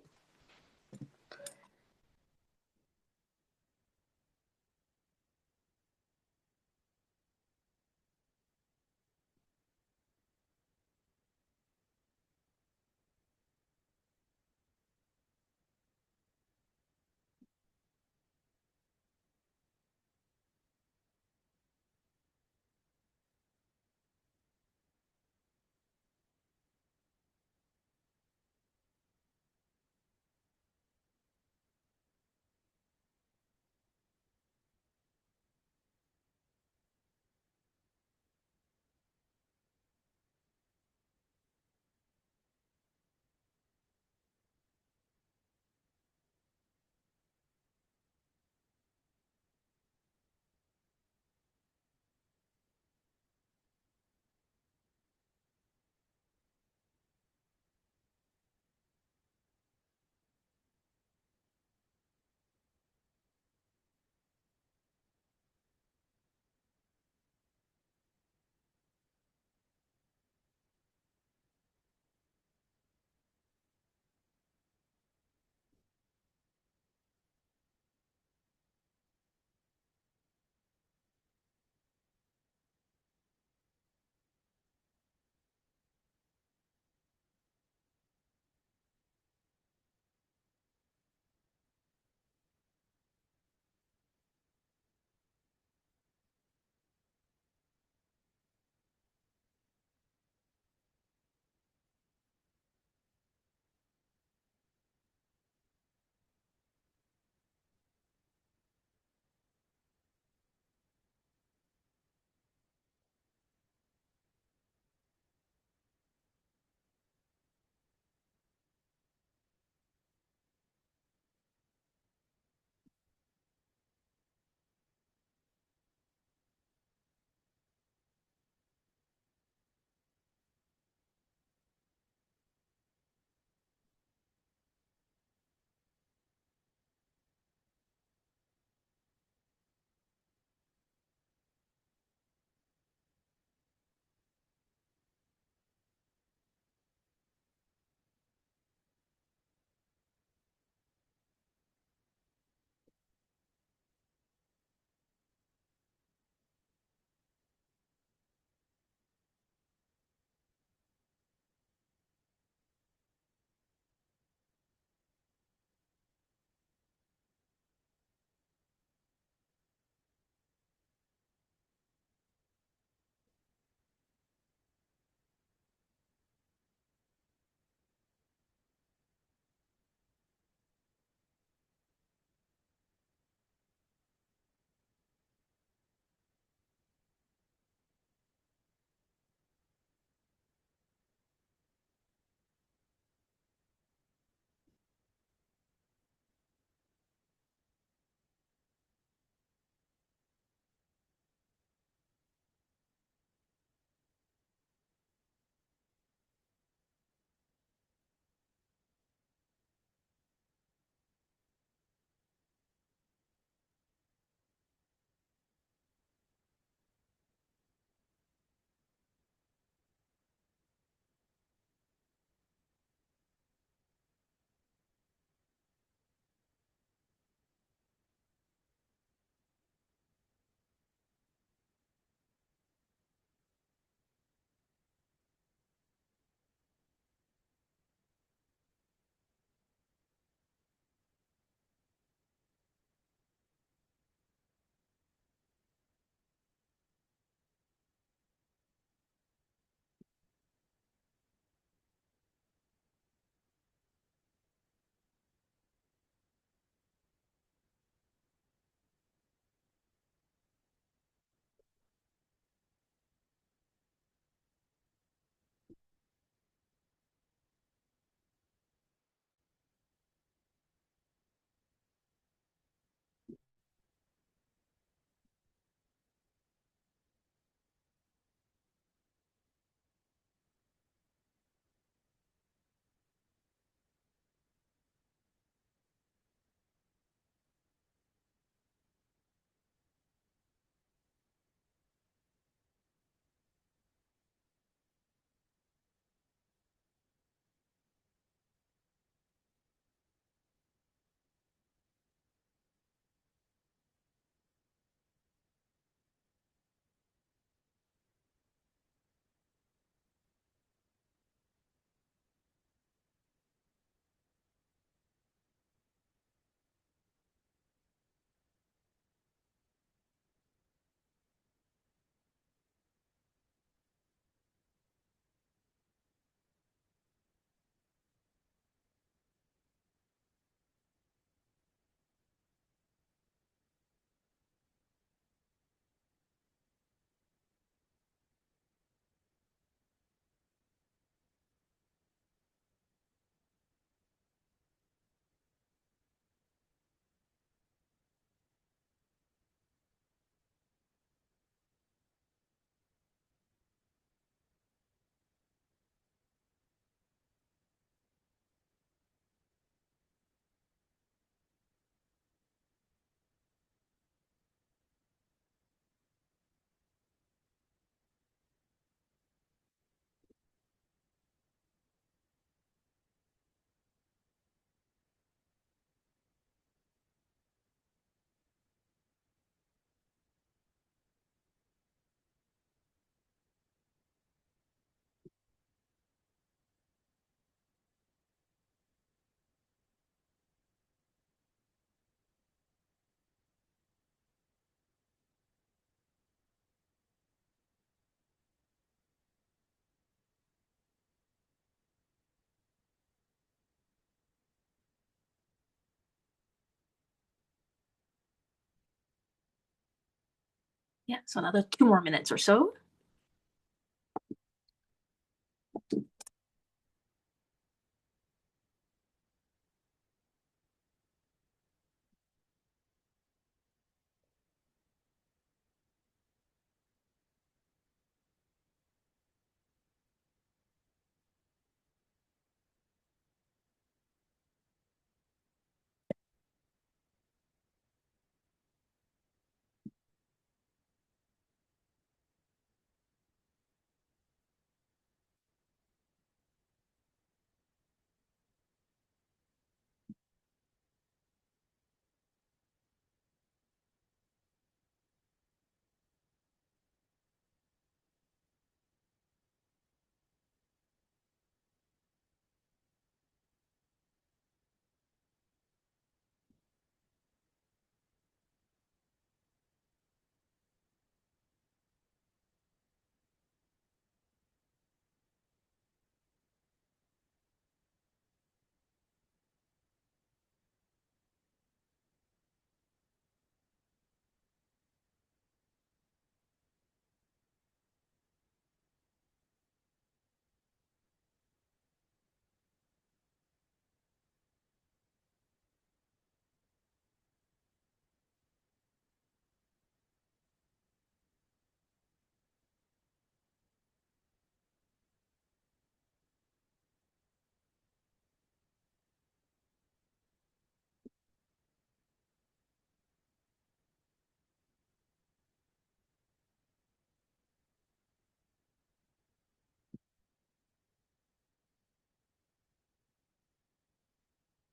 Yeah, so another 2 more minutes or so.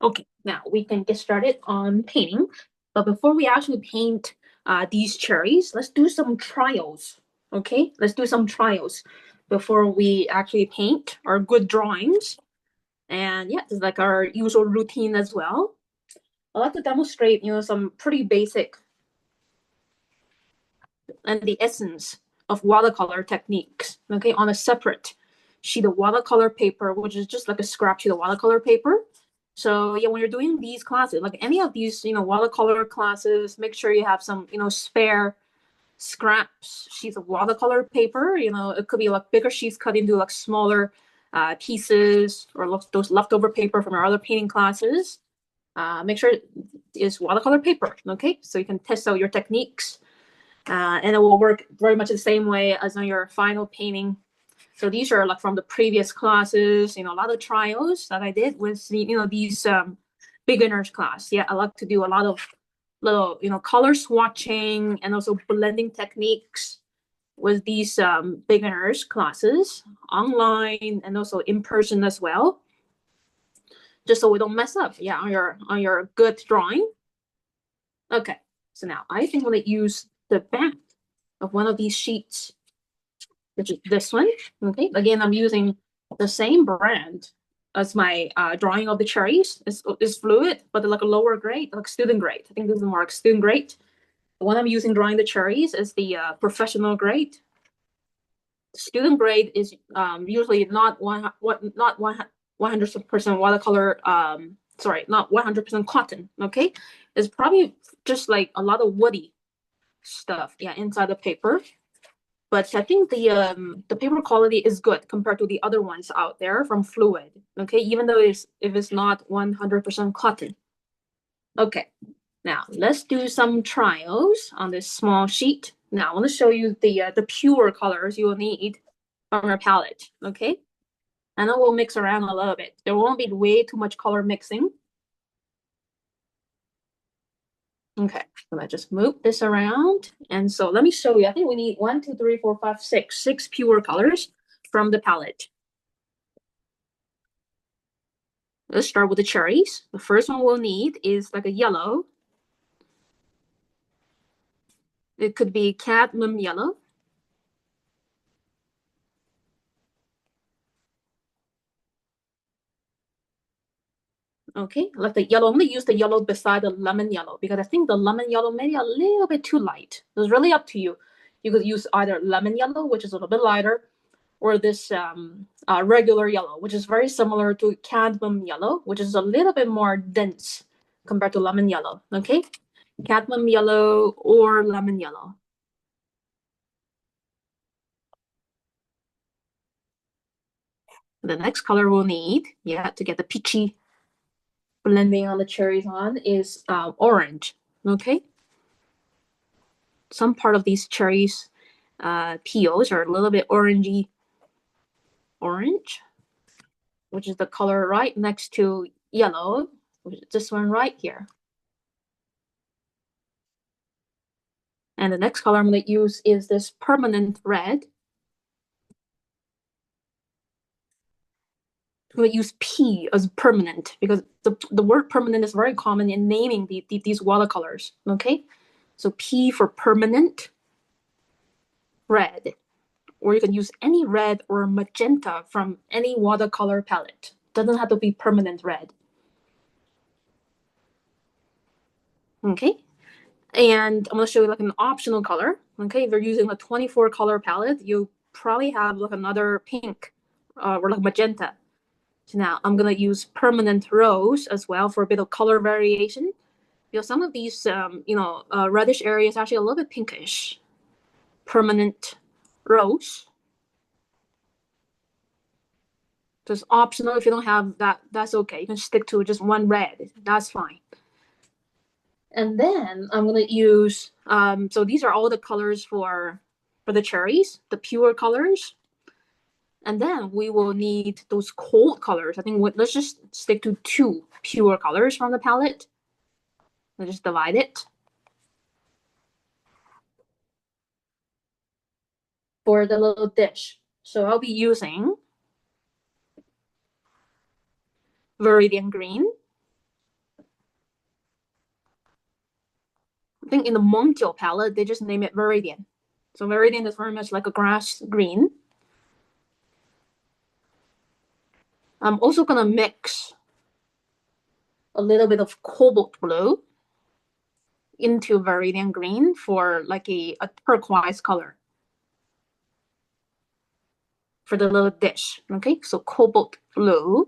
Okay, now we can get started on painting. But before we actually paint these cherries, let's do some trials. Okay, let's do some trials before we actually paint our good drawings. And yeah, it's like our usual routine as well. I'd like to demonstrate, some pretty basic and the essence of watercolor techniques, okay, on a separate sheet of watercolor paper, which is just like a scrap sheet of watercolor paper. So yeah, when you're doing these classes, like any of these, watercolor classes, make sure you have some, spare scraps sheets of watercolor paper. It could be like bigger sheets cut into like smaller pieces, or those leftover paper from your other painting classes. Make sure it's watercolor paper, okay? So you can test out your techniques, and it will work very much the same way as on your final painting. So these are like from the previous classes, a lot of trials that I did with these beginners class. Yeah, I like to do a lot of little color swatching and also blending techniques with these beginners classes online and also in person as well, just so we don't mess up, yeah, on your good drawing. Okay, so now I think I'm gonna use the back of one of these sheets, which is this one. Okay, again, I'm using the same brand as my drawing of the cherries. It's fluid, but like a lower grade, like student grade. I think this is more like student grade. The one I'm using drawing the cherries is the professional grade. Student grade is usually not 100% watercolor. Sorry, not 100% cotton. Okay, it's probably just like a lot of woody stuff, yeah, inside the paper. But I think the paper quality is good compared to the other ones out there from Fluid. Okay, even though if it's not 100% cotton. Okay, now let's do some trials on this small sheet. Now I want to show you the pure colors you will need from your palette. Okay, and then we'll mix around a little bit. There won't be way too much color mixing. Okay, I'm gonna just move this around. And so let me show you. I think we need 1, 2, 3, 4, 5, 6, 6 pure colors from the palette. Let's start with the cherries. The first one we'll need is like a yellow. It could be cadmium yellow. Okay, like the yellow. I'm gonna use the yellow beside the lemon yellow because I think the lemon yellow may be a little bit too light. It's really up to you. You could use either lemon yellow, which is a little bit lighter, or this regular yellow, which is very similar to cadmium yellow, which is a little bit more dense compared to lemon yellow. Okay, cadmium yellow or lemon yellow. The next color we'll need, to get the peachy blending on the cherries on is orange. Okay. Some part of these cherries peels are a little bit orangey orange, which is the color right next to yellow, which is this one right here. And the next color I'm going to use is this permanent red. I'm going to use P as permanent because the word permanent is very common in naming these watercolors. Okay, so P for permanent red, or you can use any red or magenta from any watercolor palette. Doesn't have to be permanent red. Okay, and I'm going to show you like an optional color. Okay, if you're using a 24 color palette, you probably have like another pink or like magenta. So now I'm going to use permanent rose as well for a bit of color variation. Because some of these, reddish areas are actually a little bit pinkish. Permanent rose. So it's optional. If you don't have that, that's okay. You can stick to just one red. That's fine. And then I'm going to use, so these are all the colors for the cherries, the pure colors. And then we will need those cold colors. I think let's just stick to 2 pure colors from the palette. Let's just divide it. For the little dish. So I'll be using Viridian Green. I think in the Montiel palette, they just name it Viridian. So Viridian is very much like a grass green. I'm also going to mix a little bit of cobalt blue into Viridian Green for like a turquoise color for the little dish. Okay, so cobalt blue.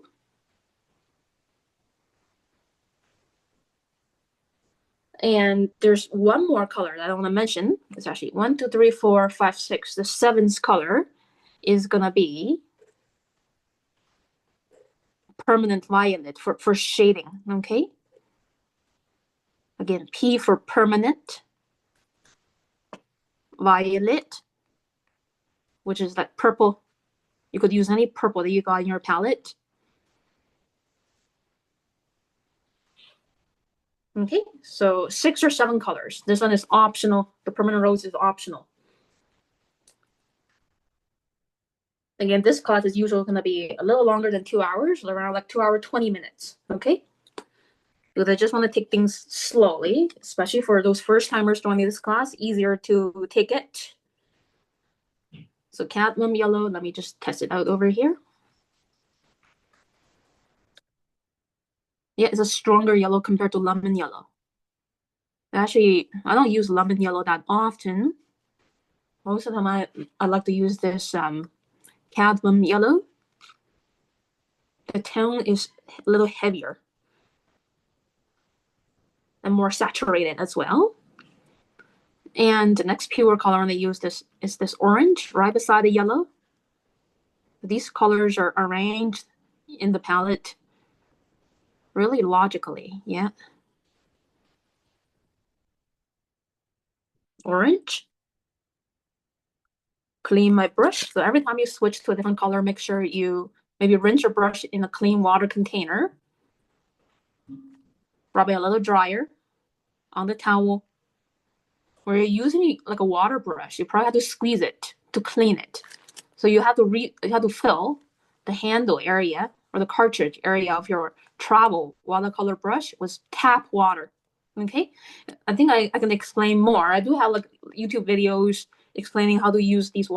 And there's one more color that I want to mention. It's actually 1, 2, 3, 4, 5, 6. The 7th color is going to be permanent violet for shading. Okay. Again, P for permanent violet, which is like purple. You could use any purple that you got in your palette. Okay, so 6 or 7 colors. This one is optional. The permanent rose is optional. Again, this class is usually going to be a little longer than 2 hours, around like 2 hours, 20 minutes. Okay. Because I just want to take things slowly, especially for those first timers joining this class, easier to take it. So cadmium yellow, let me just test it out over here. Yeah, it's a stronger yellow compared to lemon yellow. Actually, I don't use lemon yellow that often. Most of the time, I like to use this cadmium yellow. The tone is a little heavier and more saturated as well. And the next pure color I'm going to use is this orange right beside the yellow. These colors are arranged in the palette really logically, yeah. Orange. Clean my brush. So every time you switch to a different color, make sure you maybe rinse your brush in a clean water container. Probably a little drier on the towel. Where you're using like a water brush, you probably have to squeeze it to clean it. So you have to fill the handle area or the cartridge area of your travel watercolor brush with tap water. Okay, I think I can explain more. I do have like YouTube videos explaining how to use these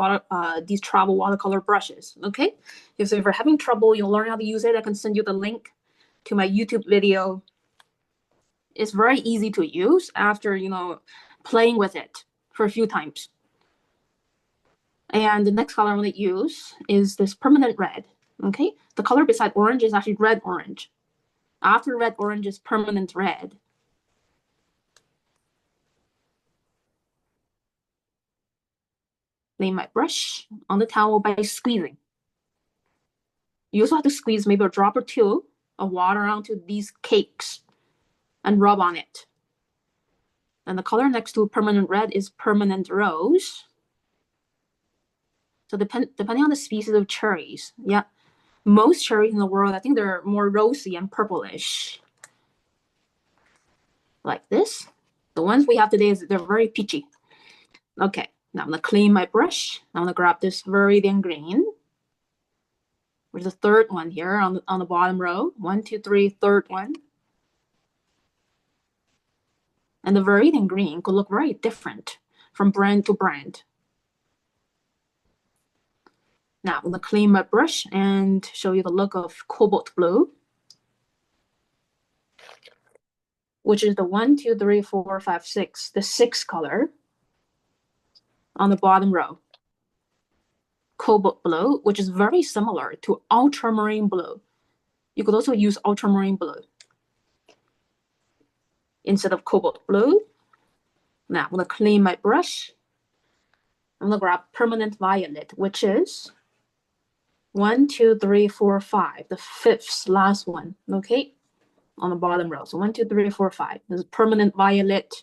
travel watercolor brushes. Okay, so if you're having trouble, you'll learn how to use it. I can send you the link to my YouTube video. It's very easy to use after playing with it for a few times. And the next color I'm going to use is this permanent red. Okay, the color beside orange is actually red orange. After red orange is permanent red. Lay my brush on the towel by squeezing. You also have to squeeze maybe a drop or two of water onto these cakes and rub on it. And the color next to permanent red is permanent rose. So depending on the species of cherries, yeah, most cherries in the world, I think they're more rosy and purplish, like this. The ones we have today, they're very peachy. Okay, now I'm gonna clean my brush. I'm gonna grab this Viridian green, which is the third one here on the bottom row. 1, 2, 3, third one. And the Viridian green could look very different from brand to brand. Now I'm gonna clean my brush and show you the look of cobalt blue, which is the 1, 2, 3, 4, 5, 6, the sixth color on the bottom row. Cobalt blue, which is very similar to ultramarine blue. You could also use ultramarine blue instead of cobalt blue. Now I'm gonna clean my brush. I'm gonna grab permanent violet, which is 1, 2, 3, 4, 5, the fifth last one, okay, on the bottom row. So 1, 2, 3, 4, 5. This is permanent violet.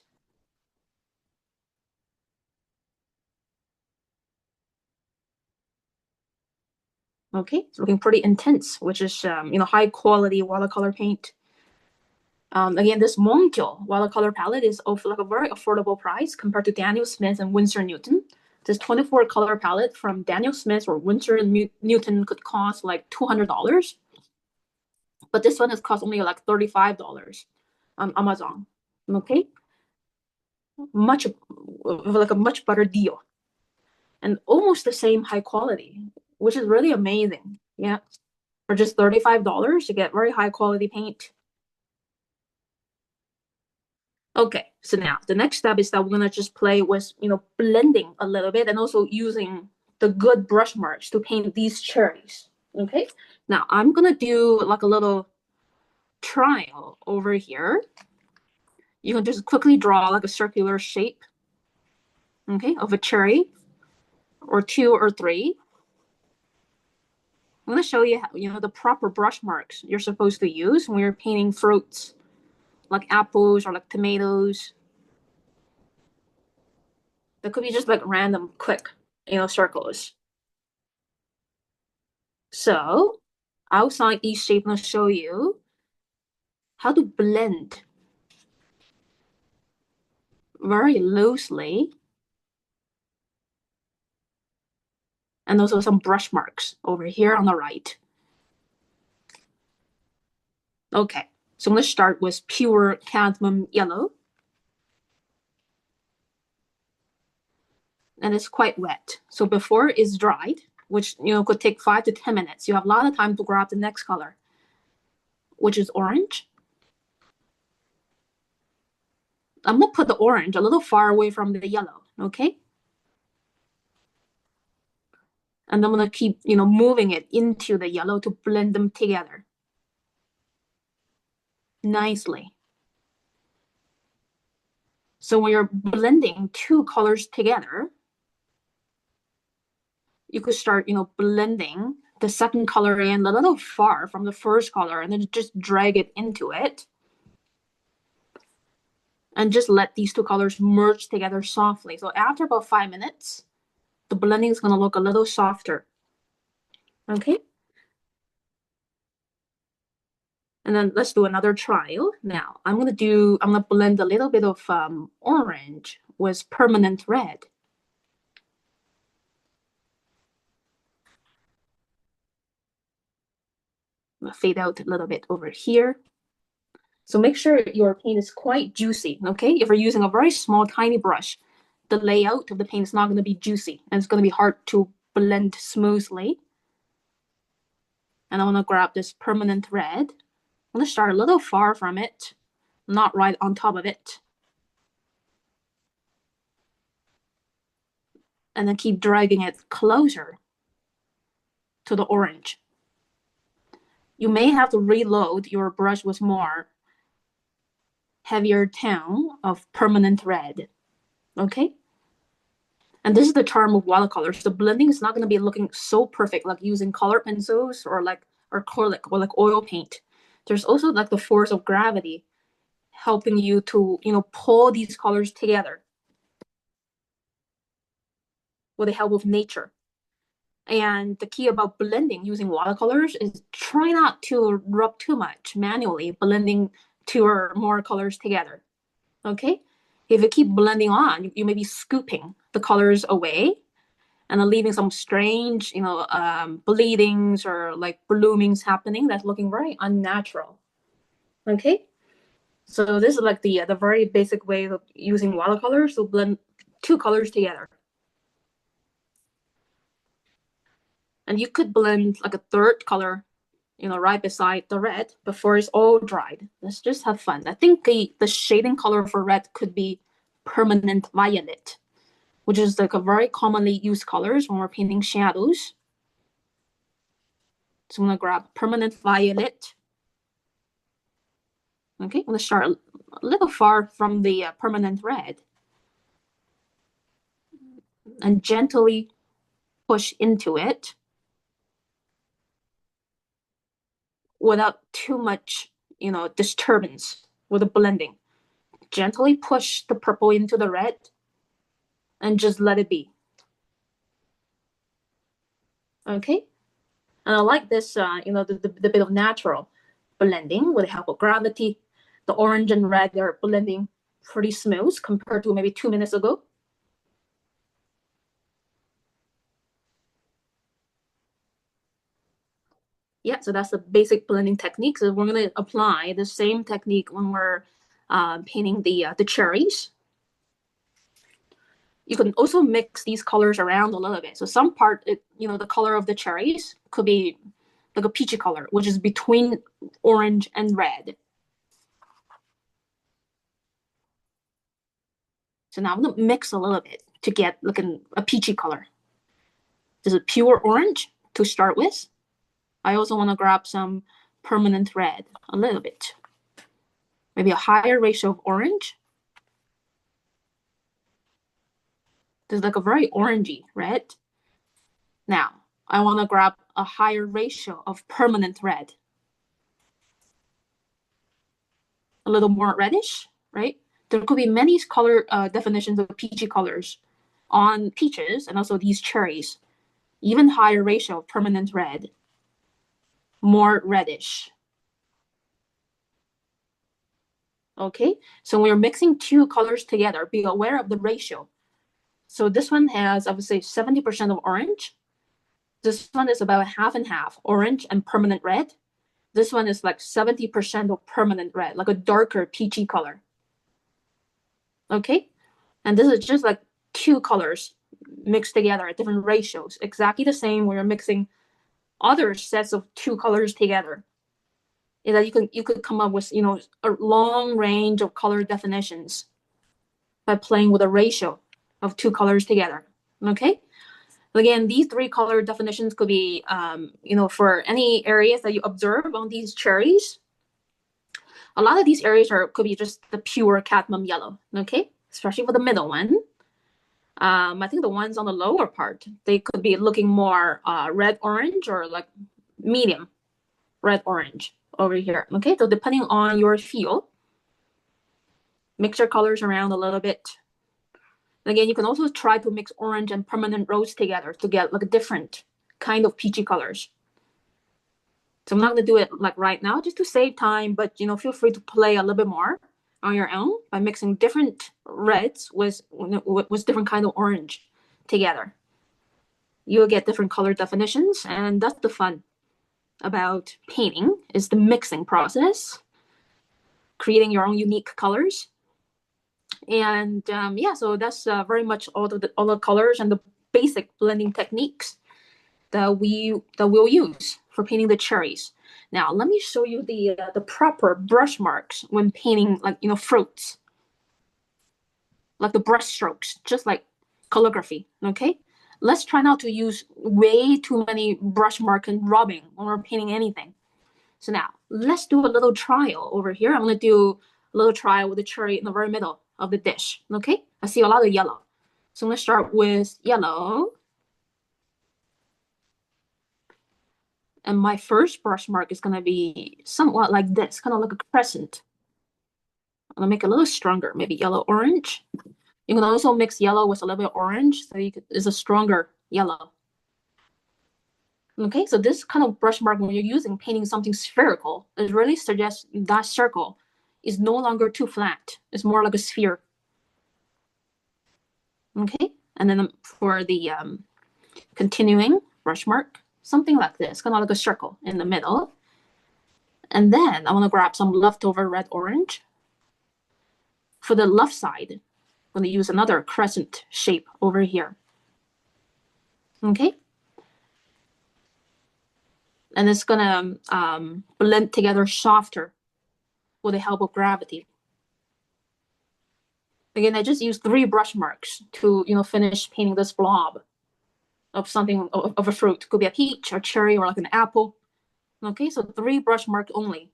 Okay, it's looking pretty intense, which is high quality watercolor paint. Again, this Montcure watercolor palette is of like a very affordable price compared to Daniel Smith and Winsor Newton. This 24 color palette from Daniel Smith or Winsor Newton could cost like $200, but this one has cost only like $35 on Amazon. Okay, much like a much better deal, and almost the same high quality, which is really amazing. Yeah, for just $35, you get very high quality paint. Okay, so now the next step is that we're gonna just play with, blending a little bit and also using the good brush marks to paint these cherries. Okay, now I'm gonna do like a little trial over here. You can just quickly draw like a circular shape, okay, of a cherry, or 2 or 3. I'm gonna show you how, the proper brush marks you're supposed to use when you're painting fruits, like apples or like tomatoes. That could be just like random, quick, circles. So outside each shape, I'm gonna show you how to blend very loosely, and also some brush marks over here on the right. Okay, so I'm gonna start with pure cadmium yellow. And it's quite wet. So before it's dried, which could take 5 to 10 minutes, you have a lot of time to grab the next color, which is orange. I'm gonna put the orange a little far away from the yellow, okay? And I'm gonna keep, moving it into the yellow to blend them together nicely. So when you're blending two colors together, you could start, blending the second color in a little far from the first color and then just drag it into it. And just let these two colors merge together softly. So after about 5 minutes, the blending is gonna look a little softer. Okay? And then let's do another trial. Now, I'm gonna blend a little bit of orange with permanent red. I'm gonna fade out a little bit over here. So make sure your paint is quite juicy, okay? If you're using a very small, tiny brush, the layout of the paint is not gonna be juicy, and it's gonna be hard to blend smoothly. And I'm gonna grab this permanent red. I'm gonna start a little far from it, not right on top of it. And then keep dragging it closer to the orange. You may have to reload your brush with more heavier tone of permanent red, okay? And this is the charm of watercolors. The blending is not gonna be looking so perfect like using color pencils or like acrylic or like oil paint, there's also like the force of gravity helping you to, pull these colors together with the help of nature. And the key about blending using watercolors is try not to rub too much manually, blending two or more colors together. Okay? If you keep blending on, you may be scooping the colors away and leaving some strange, bleedings or like bloomings happening that's looking very unnatural. Okay? So this is like the very basic way of using watercolors to blend two colors together. And you could blend like a third color, right beside the red before it's all dried. Let's just have fun. I think the shading color for red could be permanent violet, which is like a very commonly used colors when we're painting shadows. So I'm gonna grab permanent violet. Okay, I'm gonna start a little far from the permanent red and gently push into it without too much, disturbance with the blending. Gently push the purple into the red and just let it be. Okay? And I like this, the bit of natural blending with the help of gravity. The orange and red are blending pretty smooth compared to maybe 2 minutes ago. Yeah, so that's the basic blending technique. So we're going to apply the same technique when we're painting the cherries. You can also mix these colors around a little bit. So some part, the color of the cherries could be like a peachy color, which is between orange and red. So now I'm going to mix a little bit to get like a peachy color. This is pure orange to start with. I also want to grab some permanent red, a little bit. Maybe a higher ratio of orange. This is like a very orangey red. Now, I want to grab a higher ratio of permanent red. A little more reddish, right? There could be many color definitions of peachy colors on peaches and also these cherries. Even higher ratio of permanent red. More reddish. Okay, so when you're mixing two colors together, be aware of the ratio. So this one has, I would say, 70% of orange. This one is about half and half, orange and permanent red. This one is like 70% of permanent red, like a darker peachy color. Okay, and this is just like two colors mixed together at different ratios, exactly the same when you're mixing other sets of two colors together. That you could come up with a long range of color definitions by playing with a ratio of two colors together. Okay. Again, these three color definitions could be, for any areas that you observe on these cherries. A lot of these areas could be just the pure cadmium yellow. Okay, especially for the middle one. I think the ones on the lower part, they could be looking more red orange or like medium red orange over here. Okay, so depending on your feel, mix your colors around a little bit. And again, you can also try to mix orange and permanent rose together to get like a different kind of peachy colors. So I'm not gonna do it like right now just to save time, but feel free to play a little bit more on your own by mixing different reds with different kind of orange together. You'll get different color definitions, and that's the fun about painting, is the mixing process, creating your own unique colors. And yeah, so that's very much all the colors and the basic blending techniques that we'll use for painting the cherries. Now, let me show you the proper brush marks when painting like fruits, like the brush strokes, just like calligraphy. Okay, let's try not to use way too many brush marks and rubbing when we're painting anything. So now let's do a little trial over here. I'm gonna do a little trial with the cherry in the very middle of the dish. Okay, I see a lot of yellow, so I'm gonna start with yellow. And my first brush mark is gonna be somewhat like this, kind of like a crescent. I'm gonna make it a little stronger, maybe yellow-orange. You can also mix yellow with a little bit orange, so it's a stronger yellow. Okay, so this kind of brush mark, when you're using painting something spherical, it really suggests that circle is no longer too flat. It's more like a sphere. Okay, and then for the continuing brush mark, something like this, kind of like a circle in the middle. And then I want to grab some leftover red-orange. For the left side, I'm going to use another crescent shape over here. Okay, and it's gonna blend together softer with the help of gravity. Again, I just used 3 brush marks to finish painting this blob of something of a fruit. Could be a peach or cherry or like an apple. Okay, so 3 brush marks only.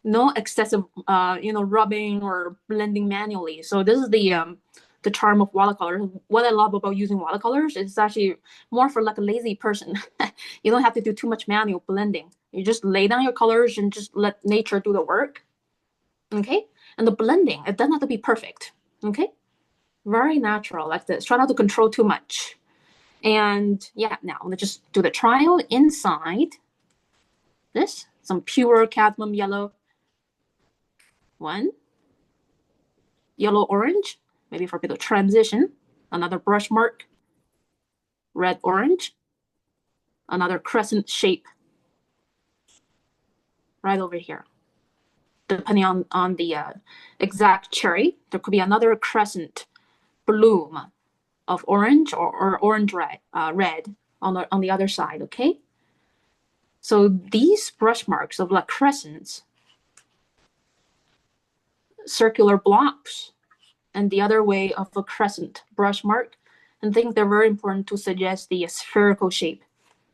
No excessive rubbing or blending manually. So this is the charm of watercolors. What I love about using watercolors is actually more for like a lazy person. You don't have to do too much manual blending. You just lay down your colors and just let nature do the work. Okay, and the blending, it doesn't have to be perfect. Okay, very natural like this. Try not to control too much. And yeah, now I'm gonna just do the trial inside this, some pure cadmium yellow. 1 yellow-orange, maybe for a bit of transition. Another brush mark, red-orange, another crescent shape right over here. Depending on the exact cherry, there could be another crescent bloom of orange or orange red on the other side. Okay, so these brush marks of like crescents, circular blocks, and the other way of a crescent brush mark, and I think they're very important to suggest the spherical shape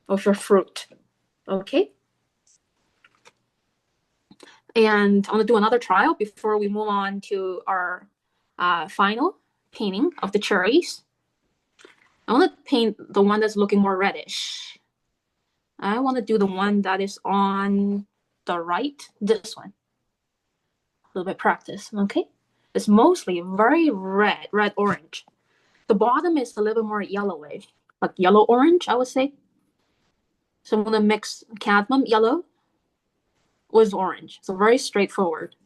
of your fruit. Okay, and I'm gonna do another trial before we move on to our final painting of the cherries. I want to paint the one that's looking more reddish. I want to do the one that is on the right, this one. A little bit practice, okay? It's mostly very red-orange. The bottom is a little bit more yellowish, like yellow-orange, I would say. So I'm gonna mix cadmium yellow with orange. So very straightforward.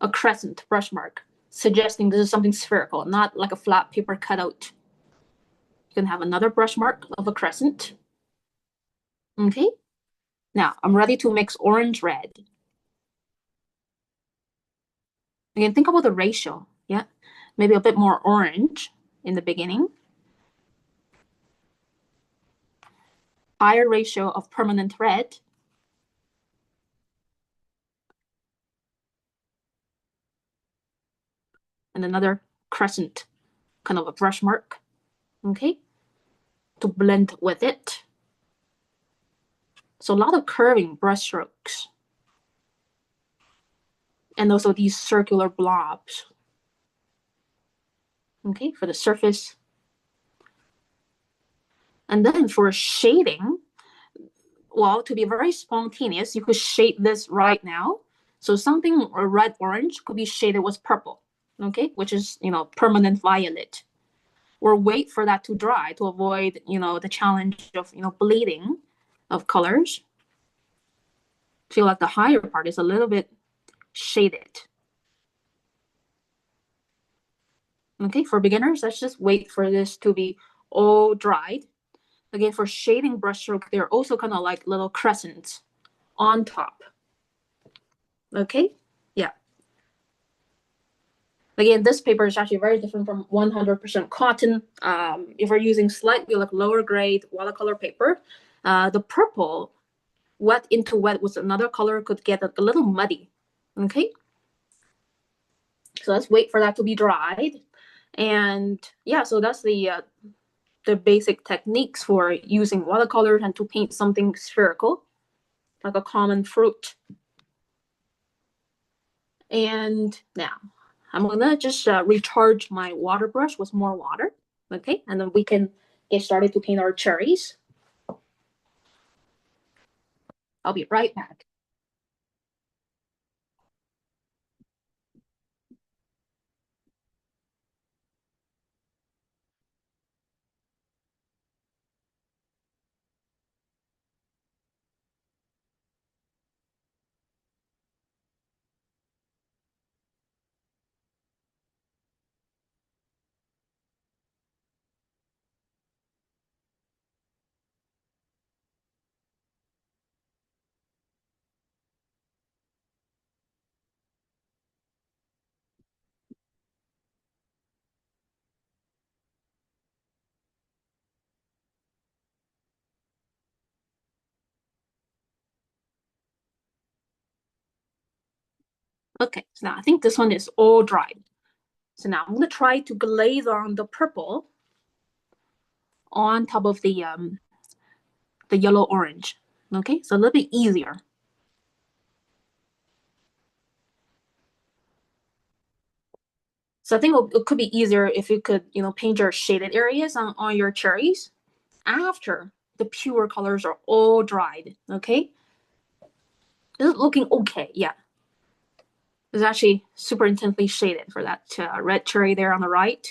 A crescent brush mark, suggesting this is something spherical, not like a flat paper cutout. You can have another brush mark of a crescent. Okay, now I'm ready to mix orange red. Again, think about the ratio. Yeah, maybe a bit more orange in the beginning. Higher ratio of permanent red. And another crescent, kind of a brush mark. Okay, to blend with it. So a lot of curving brush strokes. And also these circular blobs. Okay, for the surface. And then for shading, well, to be very spontaneous, you could shade this right now. So something red-orange could be shaded with purple, okay, which is, permanent violet. Or wait for that to dry to avoid, the challenge of, bleeding of colors. Feel like the higher part is a little bit shaded. Okay, for beginners, let's just wait for this to be all dried. Again, for shading brushstroke, they're also kind of like little crescents on top. Okay, yeah. Again, this paper is actually very different from 100% cotton. If we're using slightly like lower grade watercolor paper, the purple wet into wet with another color could get a little muddy. Okay, so let's wait for that to be dried. And yeah, so that's the basic techniques for using watercolors and to paint something spherical, like a common fruit. And now I'm gonna just recharge my water brush with more water, okay? And then we can get started to paint our cherries. I'll be right back. Okay, so now I think this one is all dried. So now I'm gonna try to glaze on the purple on top of the yellow orange. Okay, so a little bit easier. So I think it could be easier if you could, paint your shaded areas on your cherries after the pure colors are all dried. Okay, this is looking okay. Yeah, it's actually super intensely shaded for that red cherry there on the right.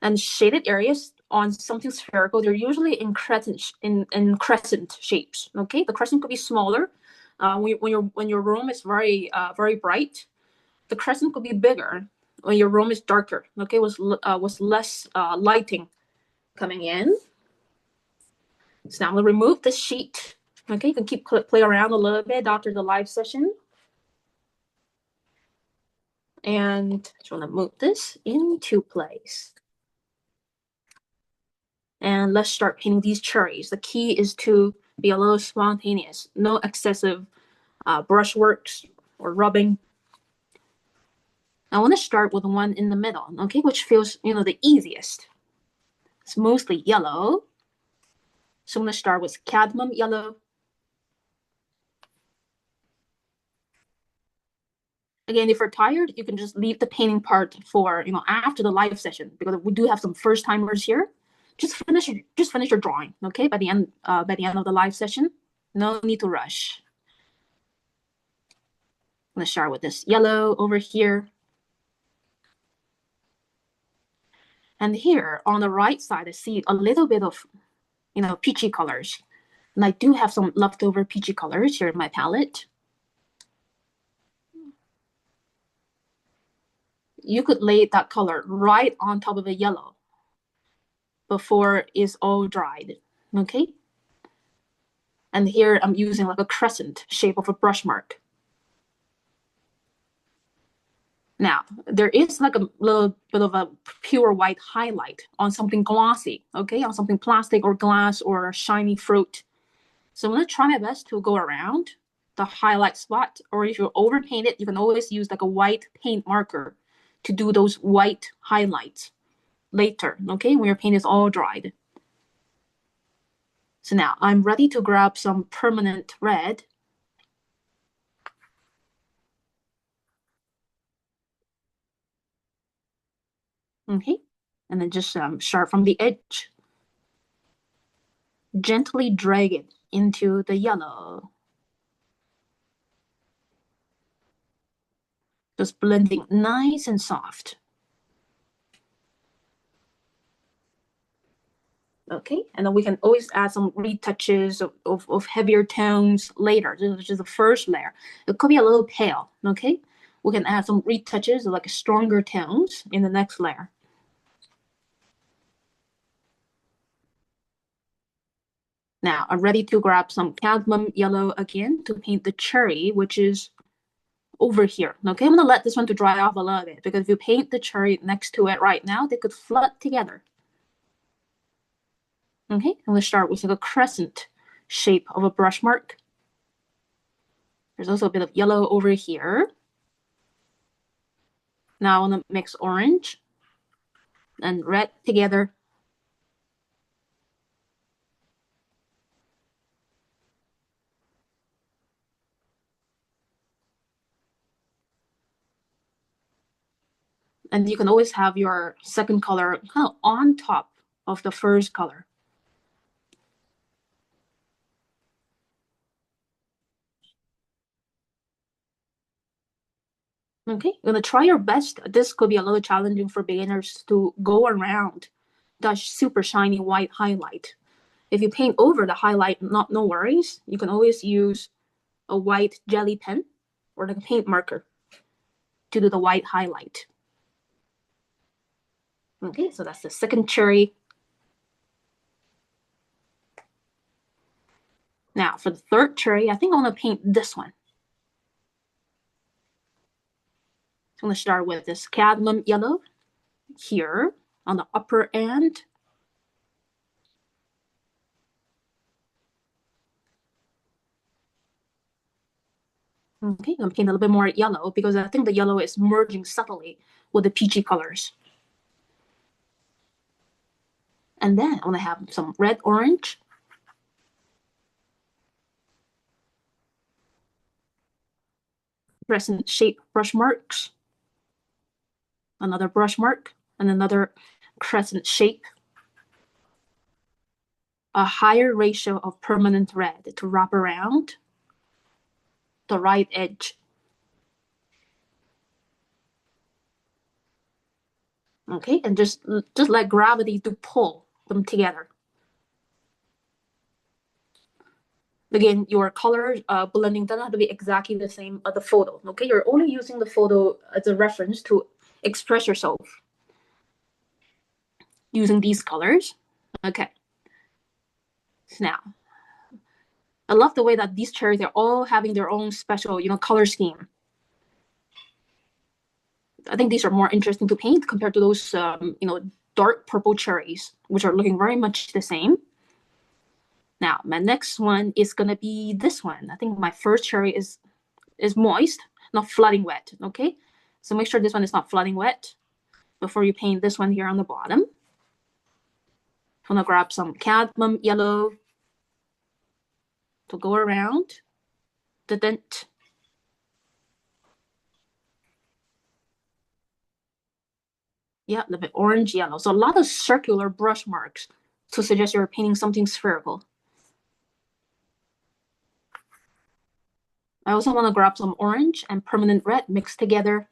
And shaded areas on something spherical, they're usually in crescent shapes. Okay, the crescent could be smaller. When your room is very bright, the crescent could be bigger. When your room is darker, okay, was less lighting coming in. So now I'm gonna remove the sheet. Okay, you can keep play around a little bit after the live session. And I just want to move this into place. And let's start painting these cherries. The key is to be a little spontaneous. No excessive brushworks or rubbing. I want to start with the one in the middle, okay, which feels, the easiest. It's mostly yellow. So I'm going to start with cadmium yellow. Again, if you're tired, you can just leave the painting part for, after the live session, because we do have some first timers here. Just finish your drawing, okay? By the end of the live session, no need to rush. I'm gonna start with this yellow over here. And here on the right side, I see a little bit of, peachy colors. And I do have some leftover peachy colors here in my palette. You could lay that color right on top of the yellow before it's all dried, okay? And here I'm using like a crescent shape of a brush mark. Now, there is like a little bit of a pure white highlight on something glossy, okay? On something plastic or glass or a shiny fruit. So I'm gonna try my best to go around the highlight spot, or if you overpaint it, you can always use like a white paint marker to do those white highlights later, okay? When your paint is all dried. So now I'm ready to grab some permanent red. Okay, and then just start from the edge. Gently drag it into the yellow. Just blending nice and soft. Okay, and then we can always add some retouches of heavier tones later. This is the first layer. It could be a little pale, okay? We can add some retouches like stronger tones in the next layer. Now I'm ready to grab some cadmium yellow again to paint the cherry, which is over here. Okay, I'm gonna let this one to dry off a little bit, because if you paint the cherry next to it right now, they could flood together. Okay, I'm gonna start with like a crescent shape of a brush mark. There's also a bit of yellow over here. Now I want to mix orange and red together. And you can always have your second color kind of on top of the first color. Okay, you're gonna try your best. This could be a little challenging for beginners to go around that super shiny white highlight. If you paint over the highlight, no worries. You can always use a white jelly pen or like a paint marker to do the white highlight. Okay, so that's the second cherry. Now for the third cherry, I think I want to paint this one. I'm going to start with this cadmium yellow here on the upper end. Okay, I'm going to paint a little bit more yellow because I think the yellow is merging subtly with the peachy colors. And then I want to have some red orange. Crescent shape brush marks. Another brush mark and another crescent shape. A higher ratio of permanent red to wrap around the right edge. Okay, and just let gravity to pull them together. Again, your color blending doesn't have to be exactly the same as the photo. Okay, you're only using the photo as a reference to express yourself using these colors. Okay. So now, I love the way that these cherries are all having their own special, color scheme. I think these are more interesting to paint compared to those, dark purple cherries, which are looking very much the same. Now, my next one is gonna be this one. I think my first cherry is moist, not flooding wet. Okay, so make sure this one is not flooding wet before you paint this one here on the bottom. I'm gonna grab some cadmium yellow to go around the dent. Yeah, a little bit orange yellow. So a lot of circular brush marks to suggest you're painting something spherical. I also want to grab some orange and permanent red mixed together.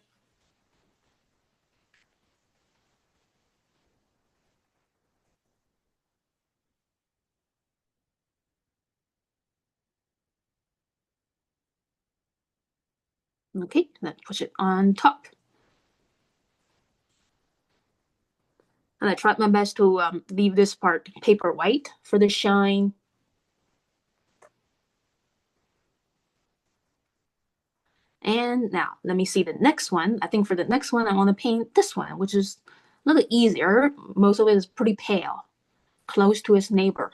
Okay, then push it on top. And I tried my best to leave this part paper white for the shine. And now let me see the next one. I think for the next one, I want to paint this one, which is a little easier. Most of it is pretty pale, close to its neighbor.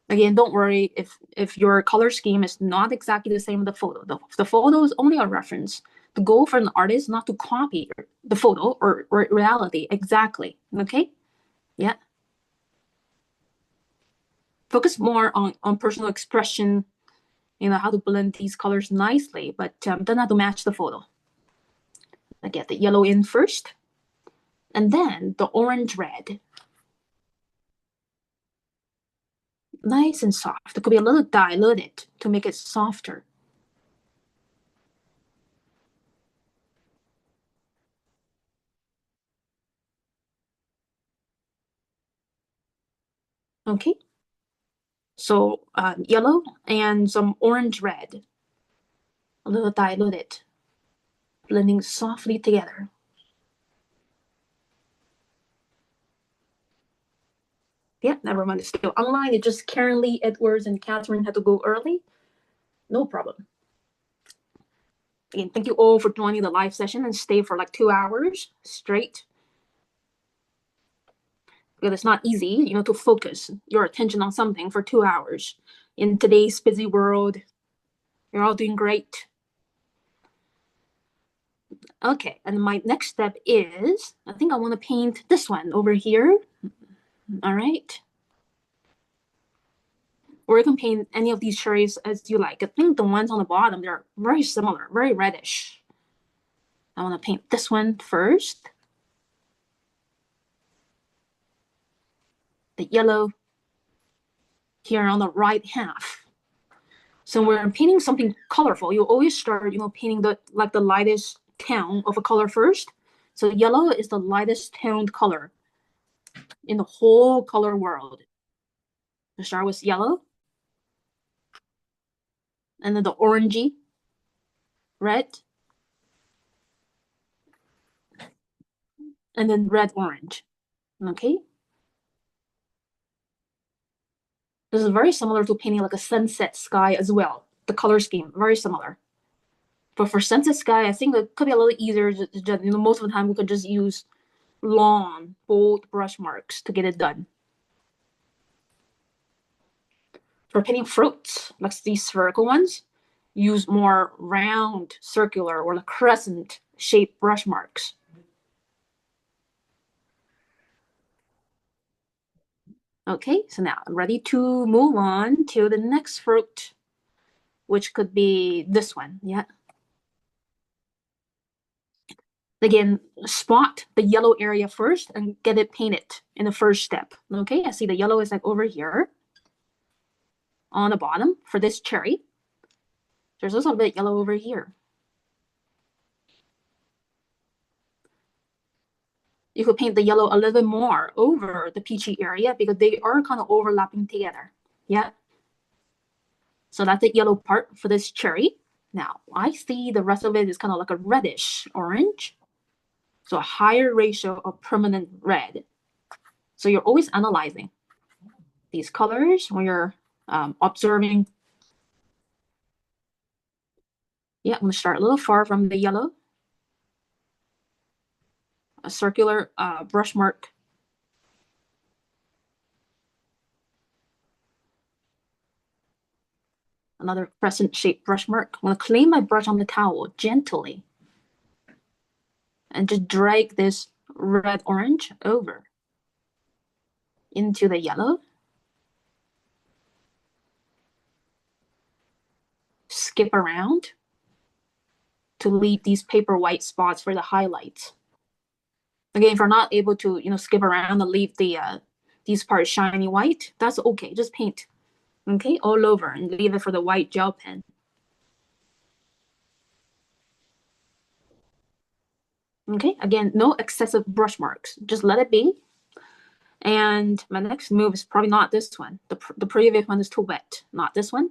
Again, don't worry if your color scheme is not exactly the same as the photo. The photo is only a reference. The goal for an artist is not to copy the photo or reality exactly. Okay? Yeah. Focus more on personal expression, how to blend these colors nicely, but don't have to match the photo. I get the yellow in first, and then the orange red. Nice and soft. It could be a little diluted to make it softer. Okay. So yellow and some orange red, a little diluted, blending softly together. Yeah, never mind. It's still online. It's just Karen Lee Edwards and Catherine had to go early. No problem. Again, thank you all for joining the live session and stay for like 2 hours straight. Because it's not easy, to focus your attention on something for 2 hours in today's busy world. You're all doing great. Okay, and my next step is, I think I want to paint this one over here. All right. Or you can paint any of these cherries as you like. I think the ones on the bottom, they're very similar, very reddish. I want to paint this one first. The yellow here on the right half. So when we're painting something colorful, you always start, painting the lightest tone of a color first. So yellow is the lightest toned color in the whole color world. You start with yellow, and then the orangey, red, and then red-orange. Okay? This is very similar to painting like a sunset sky as well. The color scheme, very similar. But for sunset sky, I think it could be a little easier. Most of the time we could just use long, bold brush marks to get it done. For painting fruits, like these spherical ones, use more round, circular, or like crescent shaped brush marks. Okay, so now I'm ready to move on to the next fruit, which could be this one. Yeah. Again, spot the yellow area first and get it painted in the first step. Okay, I see the yellow is like over here on the bottom for this cherry. There's also a bit yellow over here. You could paint the yellow a little bit more over the peachy area because they are kind of overlapping together. Yeah. So that's the yellow part for this cherry. Now, I see the rest of it is kind of like a reddish orange. So a higher ratio of permanent red. So you're always analyzing these colors when you're observing. Yeah, I'm going to start a little far from the yellow. A circular brush mark. Another crescent-shaped brush mark. I'm going to clean my brush on the towel gently. And just drag this red-orange over into the yellow. Skip around to leave these paper white spots for the highlights. Again, if you're not able to, skip around and leave these parts shiny white, that's okay. Just paint, okay, all over and leave it for the white gel pen. Okay, again, no excessive brush marks. Just let it be. And my next move is probably not this one. The previous one is too wet, not this one.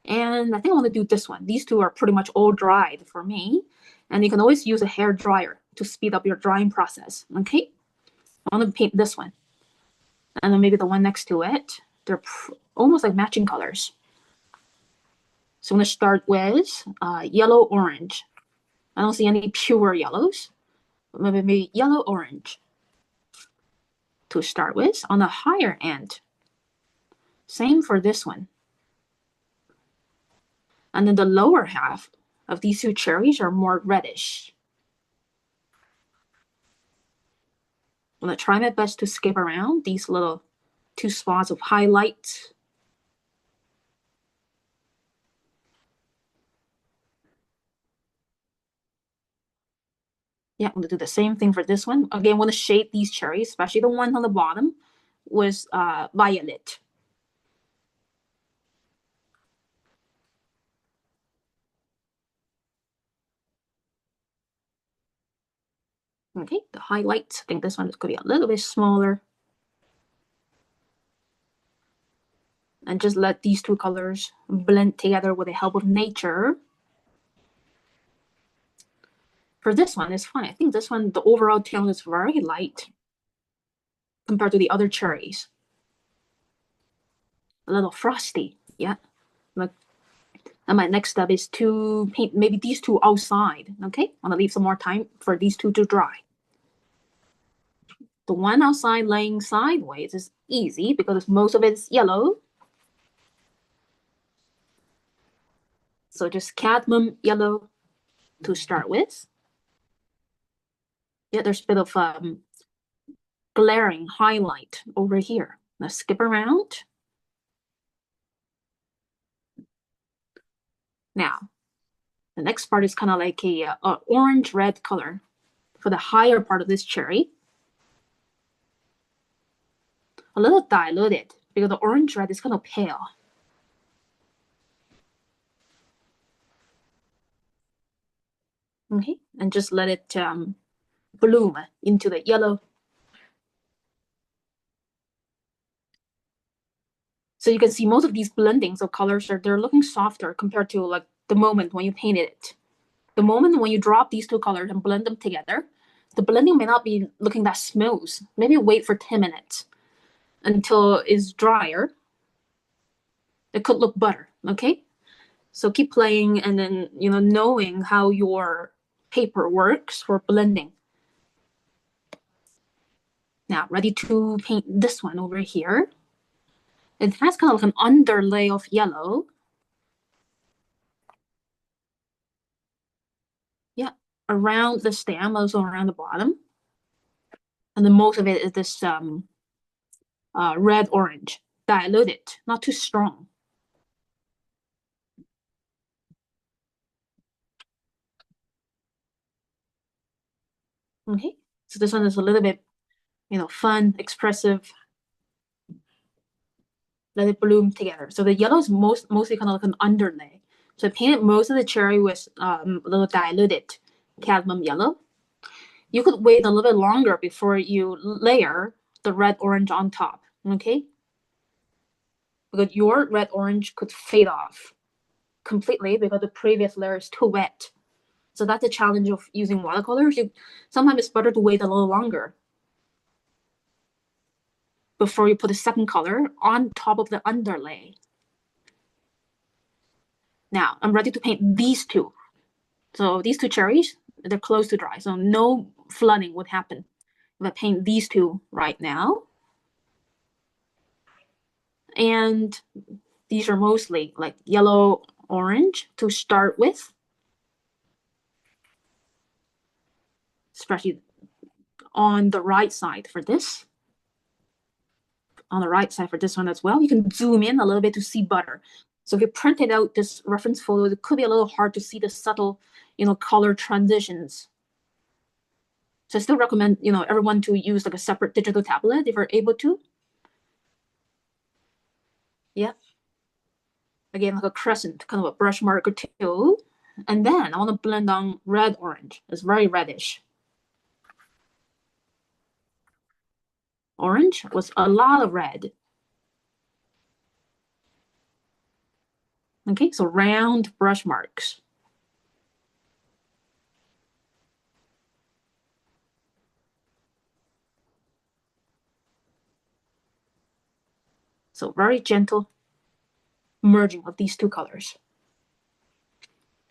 And I think I want to do this one. These two are pretty much all dried for me. And you can always use a hair dryer to speed up your drying process. Okay, I want to paint this one. And then maybe the one next to it. They're almost like matching colors. So I'm going to start with yellow-orange. I don't see any pure yellows. Maybe yellow-orange to start with on the higher end. Same for this one. And then the lower half of these two cherries are more reddish. I'm going to try my best to skip around these little two spots of highlights. Yeah, I'm going to do the same thing for this one. Again, I want to shade these cherries, especially the one on the bottom, with violet. Okay, the highlights. I think this one is going to be a little bit smaller. And just let these two colors blend together with the help of nature. For this one, it's fine. I think this one, the overall tone is very light compared to the other cherries. A little frosty, yeah. And my next step is to paint maybe these two outside, okay? I'm gonna leave some more time for these two to dry. The one outside laying sideways is easy because most of it is yellow. So just cadmium yellow to start with. Yeah, there's a bit of glaring highlight over here. Let's skip around. Now, the next part is kind of like a orange-red color for the higher part of this cherry. A little diluted because the orange-red is kind of pale. Okay, and just let it bloom into the yellow. So you can see most of these blendings of colors they're looking softer compared to like the moment when you painted it. The moment when you drop these two colors and blend them together, the blending may not be looking that smooth. Maybe wait for 10 minutes until it's drier. It could look better, okay? So keep playing and then, knowing how your paper works for blending. Now, ready to paint this one over here. It has kind of like an underlay of yellow. Yeah, around the stem, also around the bottom. And then most of it is this red-orange, diluted, not too strong. Okay, so this one is a little bit, fun, expressive. Let it bloom together. So the yellow is mostly kind of like an underlay. So I painted most of the cherry with a little diluted cadmium yellow. You could wait a little bit longer before you layer the red orange on top, okay? Because your red orange could fade off completely because the previous layer is too wet. So that's the challenge of using watercolors. Sometimes it's better to wait a little longer before you put the second color on top of the underlay. Now I'm ready to paint these two. So these two cherries, they're close to dry, so no flooding would happen if I paint these two right now. And these are mostly like yellow orange to start with, especially on the right side for this. On the right side for this one as well. You can zoom in a little bit to see better. So if you printed out this reference photo, it could be a little hard to see the subtle, color transitions. So I still recommend, everyone to use like a separate digital tablet if you're able to. Yeah. Again, like a crescent, kind of a brush mark or two. And then I want to blend on red orange. It's very reddish. Orange with a lot of red. Okay, so round brush marks. So very gentle merging of these two colors.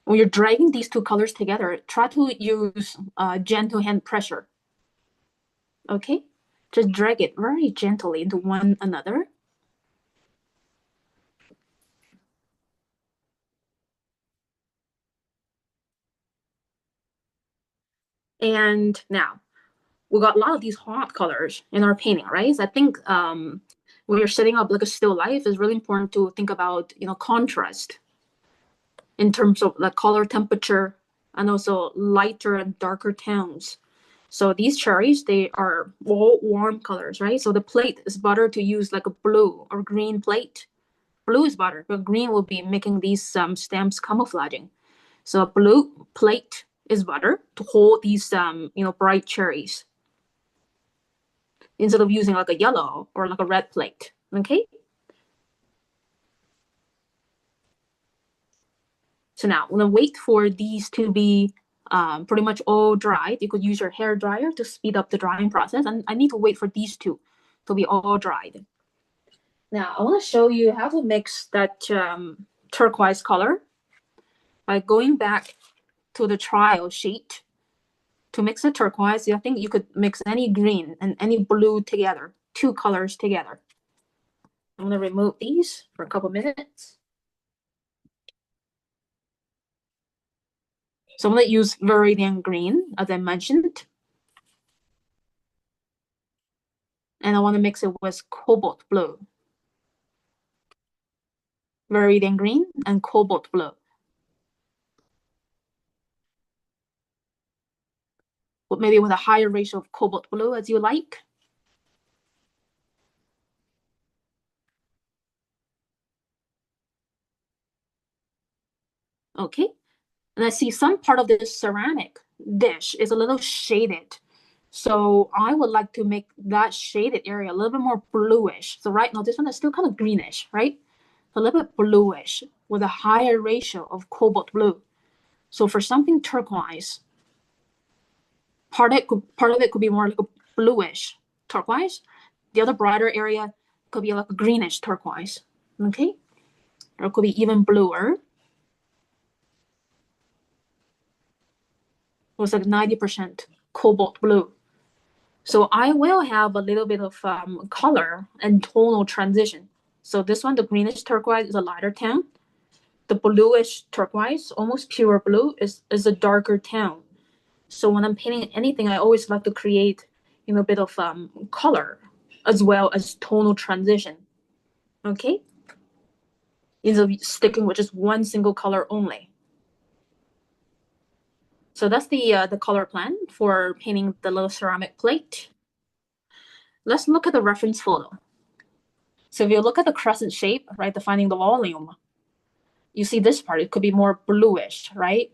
When you're dragging these two colors together, try to use gentle hand pressure. Okay, just drag it very gently into one another. And now we got a lot of these hot colors in our painting, right? So I think when you're setting up like a still life, it's really important to think about contrast in terms of like color temperature and also lighter and darker tones. So these cherries, they are all warm colors, right? So the plate is better to use like a blue or green plate. Blue is better, but green will be making these stems camouflaging. So a blue plate is better to hold these bright cherries instead of using like a yellow or like a red plate. Okay. So now I'm gonna wait for these to be pretty much all dried. You could use your hair dryer to speed up the drying process, and I need to wait for these two to be all dried. Now I want to show you how to mix that turquoise color by going back to the trial sheet. To mix the turquoise, I think you could mix any green and any blue together, two colors together. I'm gonna remove these for a couple minutes. So I'm gonna use Viridian Green, as I mentioned. And I want to mix it with Cobalt Blue. Viridian Green and Cobalt Blue. But maybe with a higher ratio of Cobalt Blue as you like. Okay, And I see some part of this ceramic dish is a little shaded. So I would like to make that shaded area a little bit more bluish. So right now, this one is still kind of greenish, right? A little bit bluish with a higher ratio of cobalt blue. So for something turquoise, part of it could be more like a bluish turquoise. The other brighter area could be like a greenish turquoise, okay? Or it could be even bluer. It was like 90% cobalt blue. So I will have a little bit of color and tonal transition. So this one, the greenish turquoise, is a lighter tone. The bluish turquoise, almost pure blue, is a darker tone. So when I'm painting anything, I always like to create, a bit of color as well as tonal transition. Okay, instead of sticking with just one single color only. So that's the color plan for painting the little ceramic plate. Let's look at the reference photo. So if you look at the crescent shape, right, defining the volume, you see this part, it could be more bluish, right,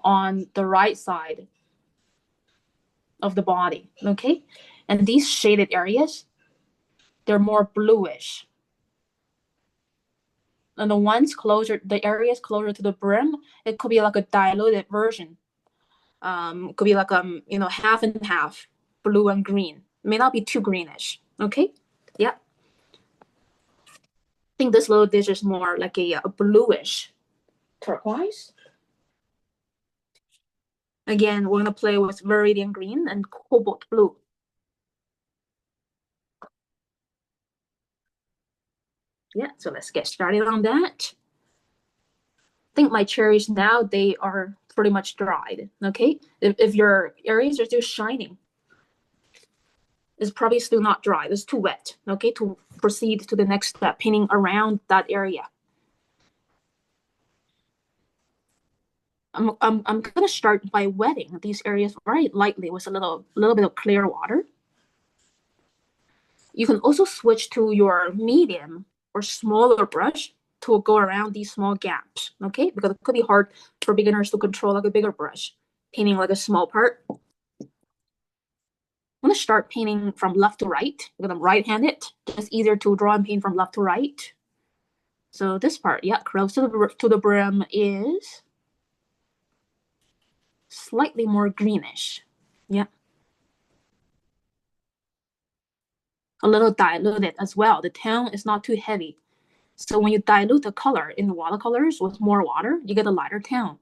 on the right side of the body, okay? And these shaded areas, they're more bluish. And the ones closer, the areas closer to the brim, it could be like a diluted version. It could be like half and half, blue and green. It may not be too greenish, okay? Yeah. I think this little dish is more like a bluish turquoise. Again, we're gonna play with Viridian green and cobalt blue. Yeah, so let's get started on that. I think my cherries now, they are pretty much dried, okay? If your areas are still shining, it's probably still not dry, it's too wet, okay, to proceed to the next step, painting around that area. I'm gonna start by wetting these areas very lightly with a little bit of clear water. You can also switch to your medium or smaller brush to go around these small gaps, okay? Because it could be hard for beginners to control like a bigger brush, painting like a small part. I'm gonna start painting from left to right because I'm right-handed. It's easier to draw and paint from left to right. So this part, yeah, close to the brim is slightly more greenish. Yeah. A little diluted as well. The tone is not too heavy. So when you dilute the color in watercolors with more water, you get a lighter tone.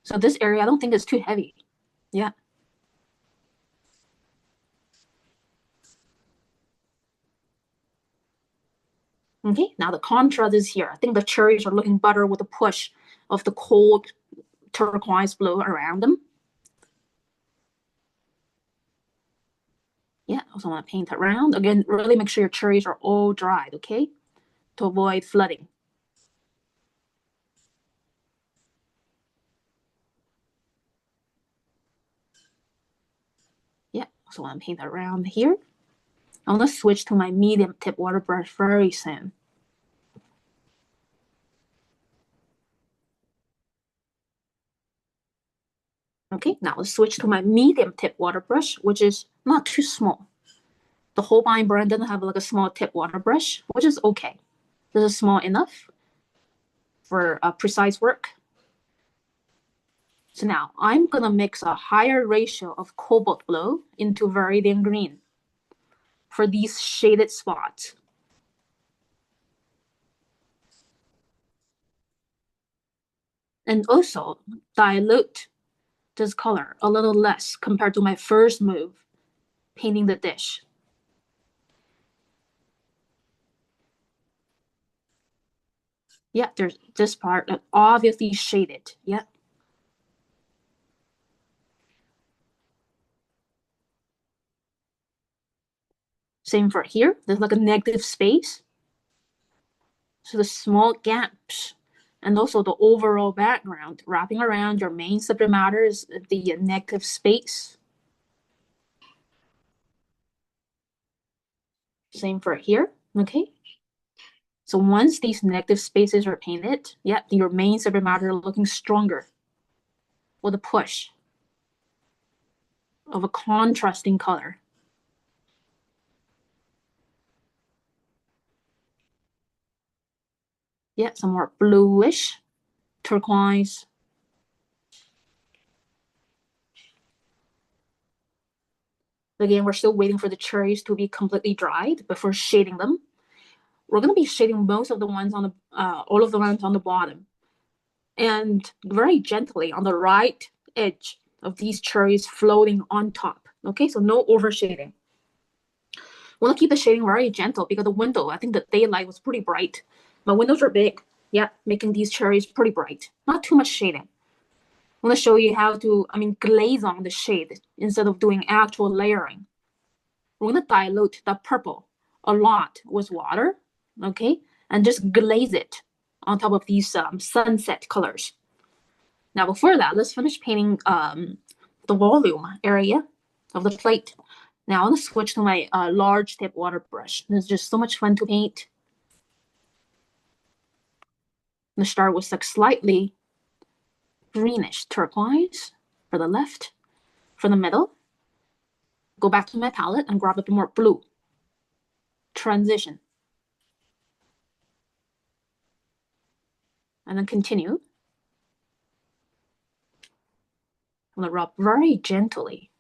So this area, I don't think it's too heavy. Yeah. Okay, now the contrast is here. I think the cherries are looking better with the push of the cold turquoise blue around them. Yeah, also want to paint around. Again, really make sure your cherries are all dried, okay? To avoid flooding. Yeah, also want to paint around here. I'm gonna switch to my medium tip water brush very soon. Okay, now let's switch to my medium tip water brush, which is not too small. The Holbein brand doesn't have like a small tip water brush, which is okay. This is small enough for precise work. So now I'm gonna mix a higher ratio of cobalt blue into Viridian green for these shaded spots. And also dilute this color a little less compared to my first move, painting the dish. Yeah, there's this part that obviously shaded. Yeah. Same for here. There's like a negative space. So the small gaps and also the overall background wrapping around your main subject matter is the negative space. Same for here, okay? So once these negative spaces are painted, yeah, your main subject matter looking stronger or the push of a contrasting color. Yeah, some more bluish, turquoise. Again, we're still waiting for the cherries to be completely dried before shading them. We're going to be shading most of the ones on the, all of the ones on the bottom. And very gently on the right edge of these cherries floating on top. Okay, so no overshading. We want to keep the shading very gentle because the window, I think the daylight was pretty bright. My windows are big. Yeah, making these cherries pretty bright. Not too much shading. I want to show you how to, glaze on the shade instead of doing actual layering. We're going to dilute the purple a lot with water, okay? And just glaze it on top of these sunset colors. Now, before that, let's finish painting the volume area of the plate. Now, I'm going to switch to my large tip water brush. It's just so much fun to paint. I'm going to start with like slightly greenish turquoise for the left. For the middle, go back to my palette and grab a bit more blue. Transition. And then continue. I'm going to rub very gently.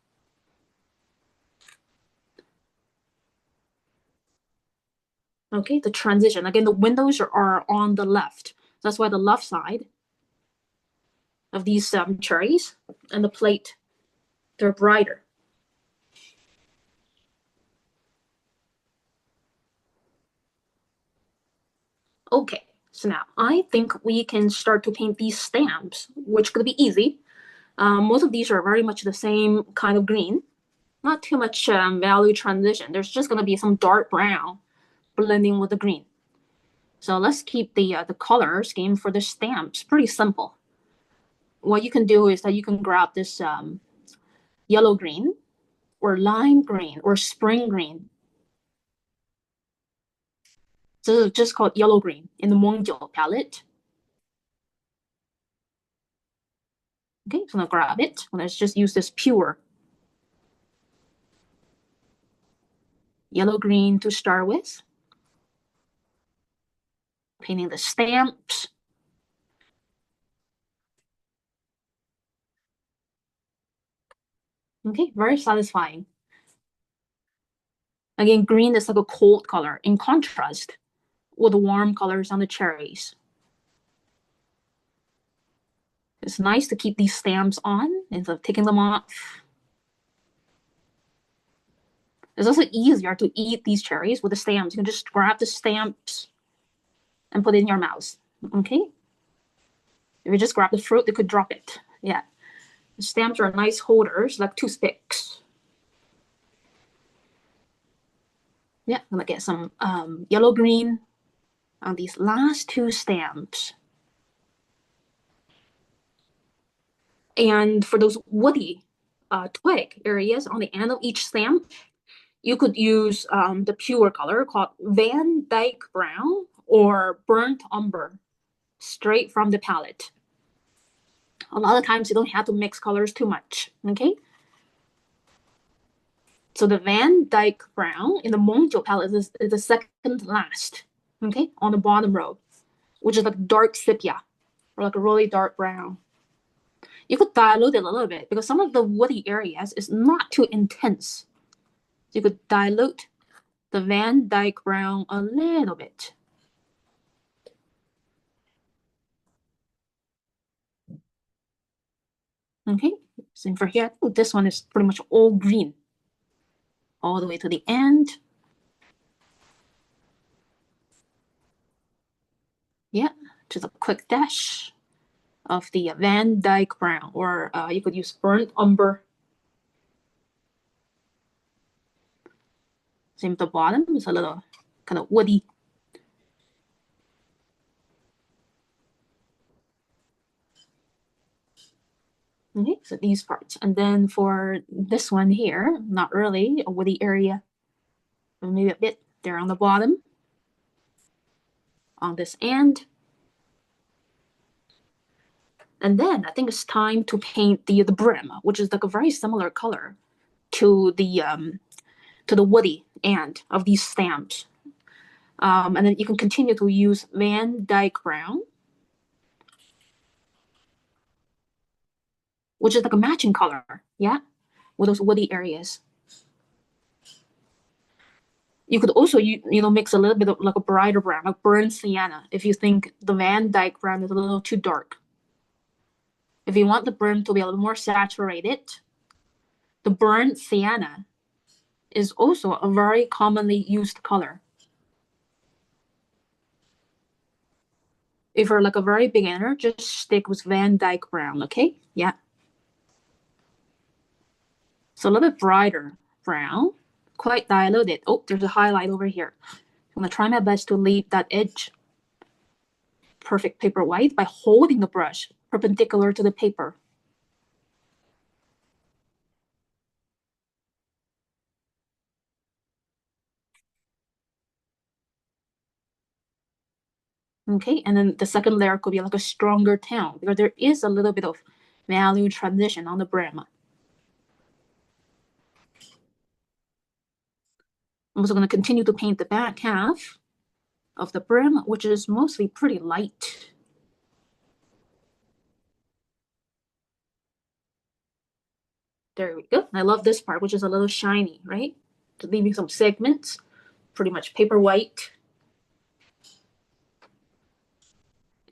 Okay, the transition. Again, the windows are on the left. That's why the left side of these cherries and the plate, they're brighter. Okay, so now I think we can start to paint these stamps, which could be easy. Most of these are very much the same kind of green. Not too much value transition. There's just going to be some dark brown blending with the green. So let's keep the color scheme for the stamps pretty simple. What you can do is that you can grab this yellow green or lime green or spring green. So it's just called yellow green in the Mengjiu palette. Okay, so I'm gonna grab it. Let's just use this pure yellow green to start with. Painting the stamps. Okay, very satisfying. Again, green is like a cold color in contrast with the warm colors on the cherries. It's nice to keep these stamps on instead of taking them off. It's also easier to eat these cherries with the stamps. You can just grab the stamps and put it in your mouth, okay? If you just grab the fruit, you could drop it. Yeah, the stamps are nice holders, like toothpicks. Yeah, I'm gonna get some yellow green on these last two stamps. And for those woody twig areas on the end of each stamp, you could use the pure color called Van Dyke Brown or Burnt Umber, straight from the palette. A lot of times you don't have to mix colors too much, okay? So the Van Dyke Brown in the Mengjiu palette is the second last, okay, on the bottom row, which is like dark sepia or like a really dark brown. You could dilute it a little bit because some of the woody areas is not too intense. So you could dilute the Van Dyke Brown a little bit. Okay, same for here. Oh, this one is pretty much all green all the way to the end. Yeah, just a quick dash of the Van Dyke Brown, or you could use Burnt Umber. Same at the bottom, it's a little kind of woody. Okay, so these parts. And then for this one here, not really a woody area, but maybe a bit there on the bottom. On this end. And then I think it's time to paint the brim, which is like a very similar color to the woody end of these stamps. And then you can continue to use Van Dyke Brown, which is like a matching color, yeah, with those woody areas. You could also mix a little bit of like a brighter brown, like burnt sienna, if you think the Van Dyke brown is a little too dark. If you want the brim to be a little more saturated, the burnt sienna is also a very commonly used color. If you're like a very beginner, just stick with Van Dyke brown, okay? Yeah. So a little bit brighter brown, quite diluted. Oh, there's a highlight over here. I'm gonna try my best to leave that edge perfect paper white by holding the brush perpendicular to the paper. Okay, and then the second layer could be like a stronger tone because there is a little bit of value transition on the brim. I'm also going to continue to paint the back half of the brim, which is mostly pretty light. There we go. I love this part, which is a little shiny, right? To leaving some segments, pretty much paper white.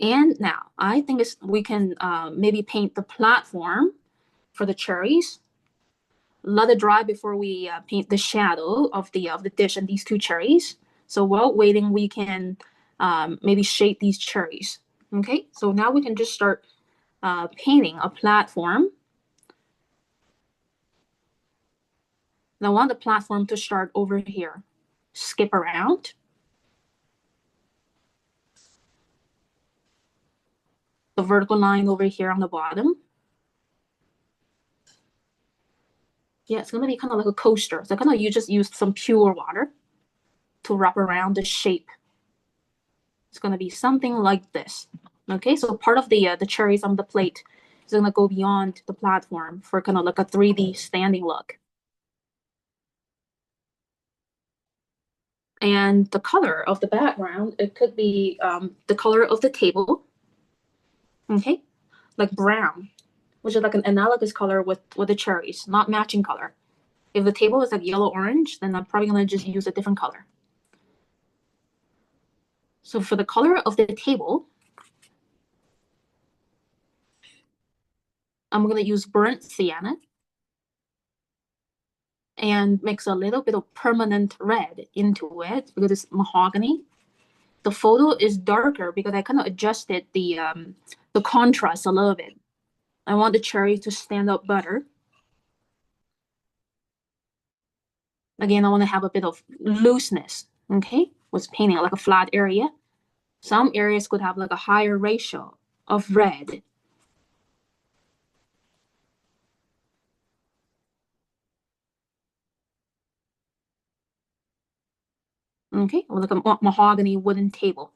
And now I think we can maybe paint the platform for the cherries. Let it dry before we paint the shadow of the dish and these two cherries. So while waiting, we can maybe shape these cherries. Okay, so now we can just start painting a platform. And I want the platform to start over here. Skip around. The vertical line over here on the bottom. Yeah, it's gonna be kind of like a coaster. So you just use some pure water to wrap around the shape. It's gonna be something like this. Okay, so part of the cherries on the plate is gonna go beyond the platform for kind of like a 3D standing look. And the color of the background, it could be the color of the table. Okay, like brown, which is like an analogous color with the cherries, not matching color. If the table is like yellow orange, then I'm probably gonna just use a different color. So for the color of the table, I'm gonna use burnt sienna and mix a little bit of permanent red into it because it's mahogany. The photo is darker because I kind of adjusted the contrast a little bit. I want the cherry to stand out better. Again, I want to have a bit of looseness, okay, with painting like a flat area. Some areas could have like a higher ratio of red. Okay, or like a mahogany wooden table.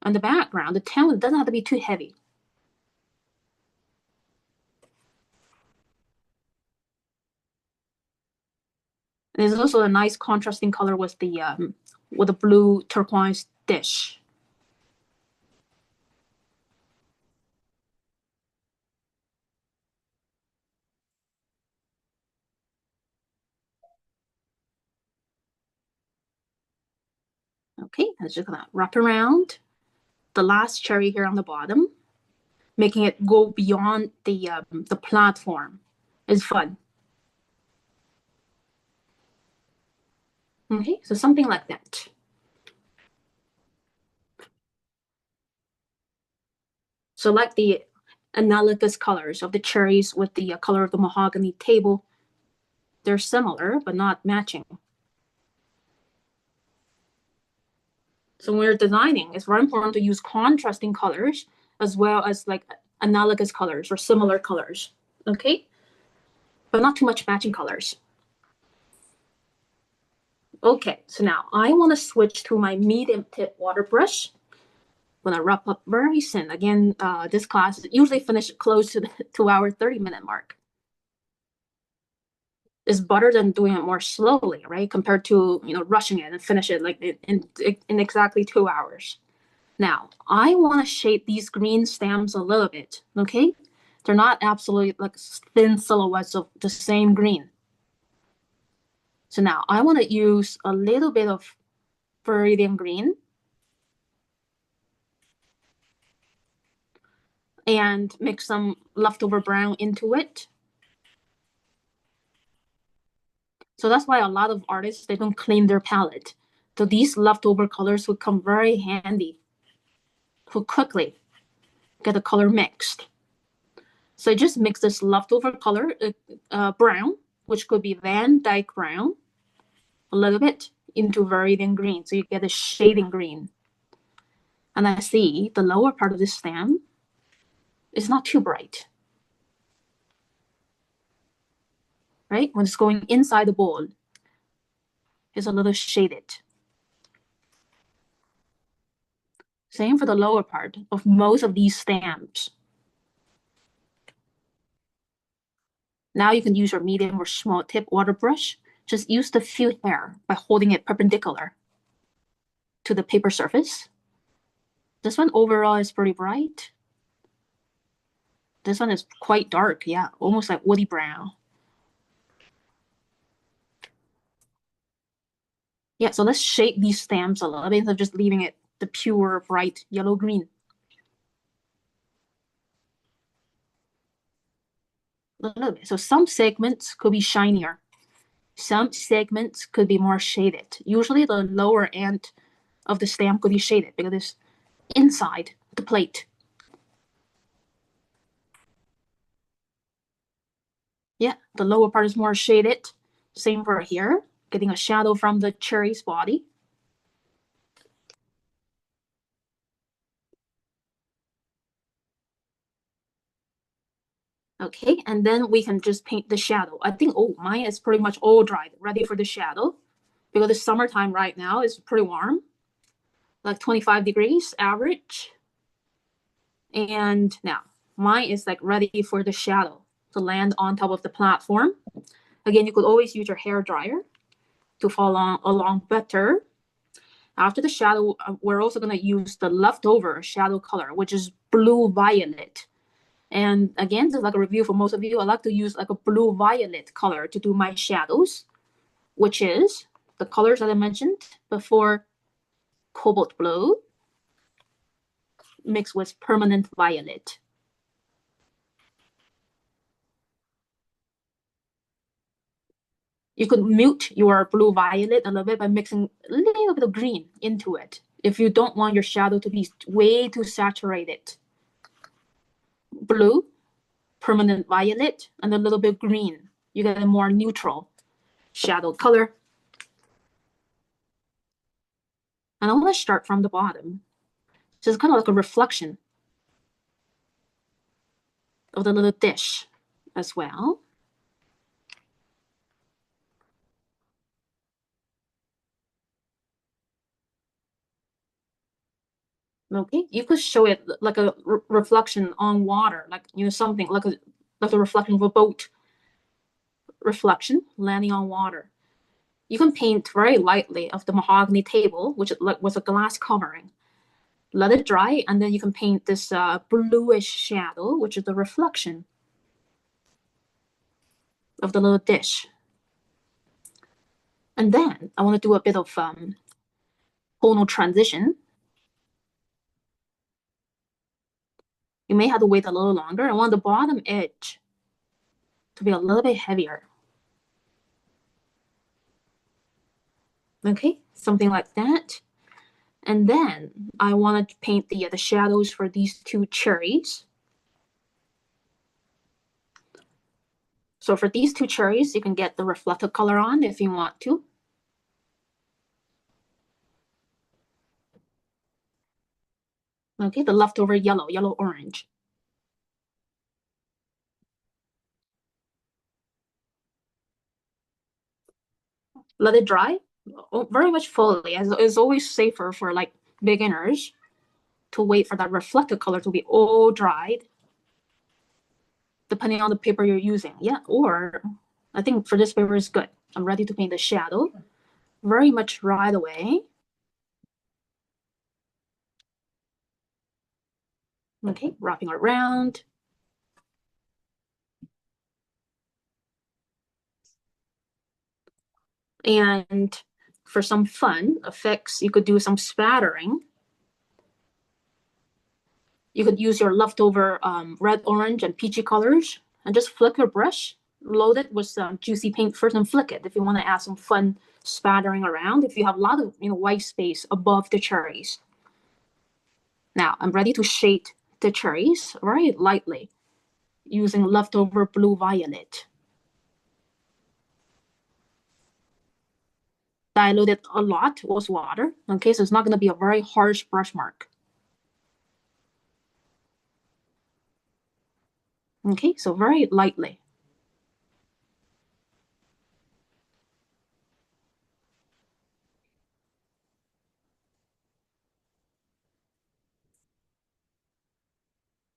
On the background, the tone doesn't have to be too heavy. There's also a nice contrasting color with the blue turquoise dish. Okay, I'm just gonna wrap around the last cherry here on the bottom, making it go beyond the platform. It's fun. Okay, so something like that. So like the analogous colors of the cherries with the color of the mahogany table, they're similar but not matching. So when we're designing, it's very important to use contrasting colors as well as like analogous colors or similar colors, okay? But not too much matching colors. Okay, so now I want to switch to my medium tip water brush. Gonna wrap up very soon. Again, this class usually finish close to the 2 hour, 30-minute mark. It's better than doing it more slowly, right? Compared to, rushing it and finish it like in exactly 2 hours. Now, I want to shape these green stamps a little bit, okay? They're not absolutely like thin silhouettes of the same green. So now I want to use a little bit of Viridian green and mix some leftover brown into it. So that's why a lot of artists, they don't clean their palette. So these leftover colors would come very handy to quickly get the color mixed. So I just mix this leftover color, brown, which could be Van Dyke brown, a little bit into Viridian green. So you get a shading green. And I see the lower part of this stem is not too bright, right? When it's going inside the bowl, it's a little shaded. Same for the lower part of most of these stamps. Now you can use your medium or small tip water brush. Just use the field hair by holding it perpendicular to the paper surface. This one overall is pretty bright. This one is quite dark, yeah, almost like woody brown. Yeah, so let's shape these stamps a little bit instead of just leaving it the pure, bright yellow-green. A little bit. So some segments could be shinier. Some segments could be more shaded. Usually the lower end of the stamp could be shaded because it's inside the plate. Yeah, the lower part is more shaded. Same for here, getting a shadow from the cherry's body. Okay, and then we can just paint the shadow. I think, mine is pretty much all dried, ready for the shadow. Because it's summertime right now, it's pretty warm, like 25 degrees average. And now, mine is like ready for the shadow to land on top of the platform. Again, you could always use your hair dryer to follow along better. After the shadow, we're also going to use the leftover shadow color, which is blue violet. And again, just like a review for most of you, I like to use like a blue violet color to do my shadows, which is the colors that I mentioned before: cobalt blue mixed with permanent violet. You could mute your blue violet a little bit by mixing a little bit of green into it if you don't want your shadow to be way too saturated. Blue, permanent violet, and a little bit green. You get a more neutral shadow color. And I want to start from the bottom. So it's kind of like a reflection of the little dish as well. Okay, you could show it like a reflection on water, like something like a reflection of a boat reflection landing on water. You can paint very lightly of the mahogany table, which was a glass covering. Let it dry, and then you can paint this bluish shadow, which is the reflection of the little dish. And then I want to do a bit of tonal transition. You may have to wait a little longer. I want the bottom edge to be a little bit heavier. Okay, something like that. And then I want to paint the shadows for these two cherries. So for these two cherries, you can get the reflective color on if you want to. Okay, the leftover yellow-orange. Let it dry very much fully, as it's always safer for like beginners to wait for that reflected color to be all dried, depending on the paper you're using. Yeah, or I think for this paper is good. I'm ready to paint the shadow very much right away. Okay, wrapping around. And for some fun effects, you could do some spattering. You could use your leftover red, orange, and peachy colors and just flick your brush, load it with some juicy paint first and flick it if you want to add some fun spattering around, if you have a lot of white space above the cherries. Now I'm ready to shade the cherries very lightly using leftover blue violet. Dilute it a lot with water, okay, so it's not going to be a very harsh brush mark. Okay, so very lightly.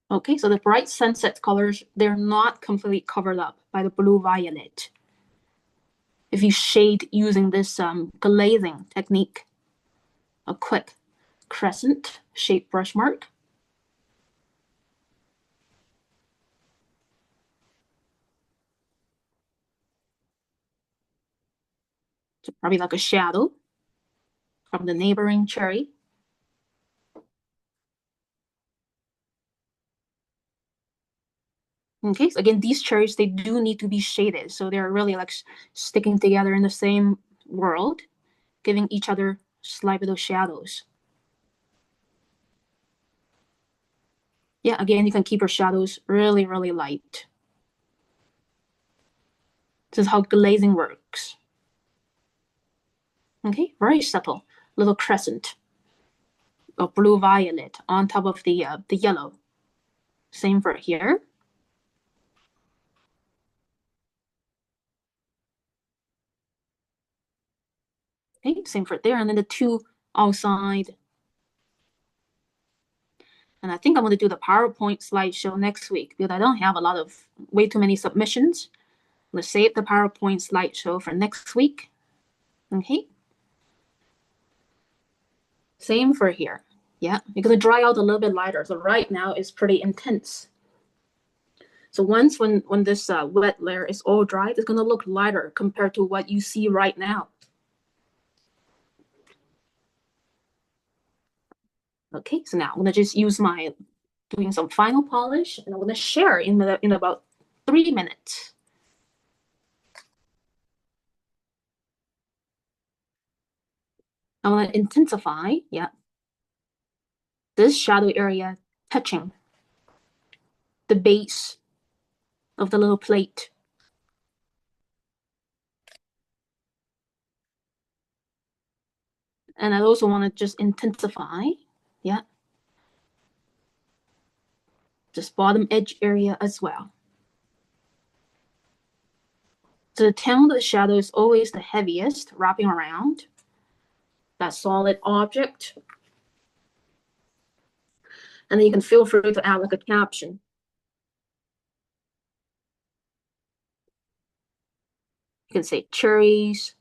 Okay, so the bright sunset colors, they're not completely covered up by the blue violet. If you shade using this glazing technique, a quick crescent shape brush mark. So probably like a shadow from the neighboring cherry. Okay, so again, these cherries, they do need to be shaded. So they're really like sticking together in the same world, giving each other slight little shadows. Yeah, again, you can keep your shadows really, really light. This is how glazing works. Okay, very subtle, little crescent of blue violet on top of the yellow. Same for here. Okay, same for there, and then the two outside. And I think I'm going to do the PowerPoint slideshow next week because I don't have way too many submissions. I'm going to save the PowerPoint slideshow for next week. Okay. Same for here. Yeah, you're going to dry out a little bit lighter. So right now it's pretty intense. So once when this wet layer is all dried, it's going to look lighter compared to what you see right now. Okay, so now I'm going to just use doing some final polish, and I'm going to share in about 3 minutes. I want to intensify, yeah, this shadow area touching the base of the little plate. And I also want to just intensify, yeah, this bottom edge area as well. So the tone of the shadow is always the heaviest, wrapping around that solid object. And then you can feel free to add like a caption. You can say cherries.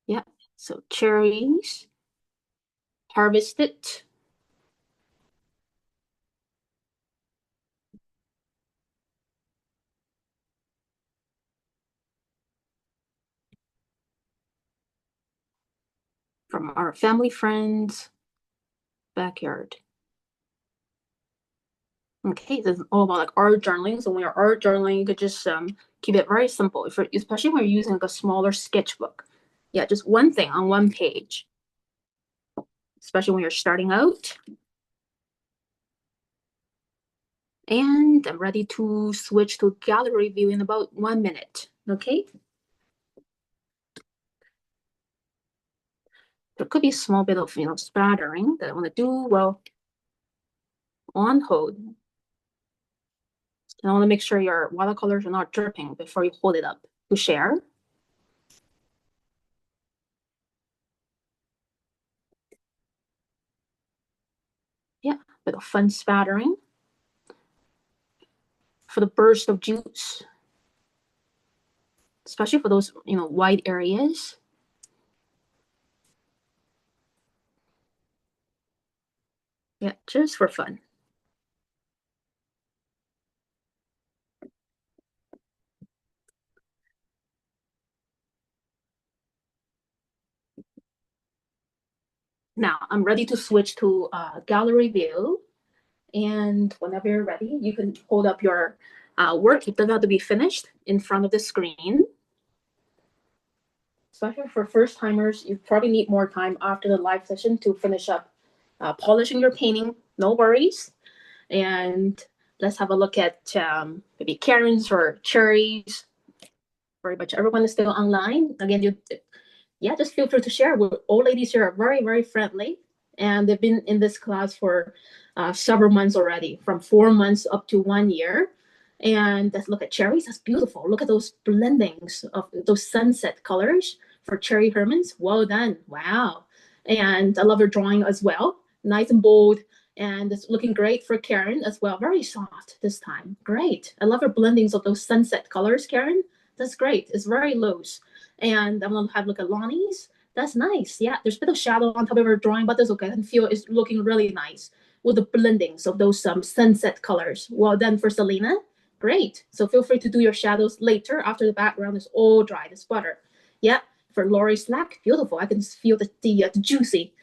Yeah, so cherries, harvested. From our family friends' backyard. Okay, this is all about like art journaling. So when you're art journaling, you could just keep it very simple. Especially when you're using like a smaller sketchbook. Yeah, just one thing on one page. Especially when you're starting out. And I'm ready to switch to gallery view in about 1 minute. Okay. There could be a small bit of spattering that I want to do. Well, on hold. And I want to make sure your watercolors are not dripping before you hold it up to share. Yeah, a bit of fun spattering for the burst of juice, especially for those, wide areas. Yeah, just for fun. Now I'm ready to switch to gallery view. And whenever you're ready, you can hold up your work. It doesn't have to be finished in front of the screen. Especially for first timers, you probably need more time after the live session to finish up polishing your painting. No worries. And let's have a look at maybe Karen's or Cherry's. Very much everyone is still online. Again, just feel free to share. All ladies here are very, very friendly, and they've been in this class for several months already, from 4 months up to 1 year. And let's look at cherries. That's beautiful. Look at those blendings of those sunset colors for Cherry Hermans. Well done. Wow. And I love her drawing as well. Nice and bold. And it's looking great for Karen as well. Very soft this time. Great. I love her blendings of those sunset colors, Karen. That's great. It's very loose. And I'm gonna have a look at Lonnie's. That's nice. Yeah, there's a bit of shadow on top of her drawing, but that's okay. I can feel it's looking really nice with the blendings of those sunset colors. Well done for Selena. Great. So feel free to do your shadows later after the background is all dry. It's butter. Yeah. For Lori Slack, beautiful. I can feel the juicy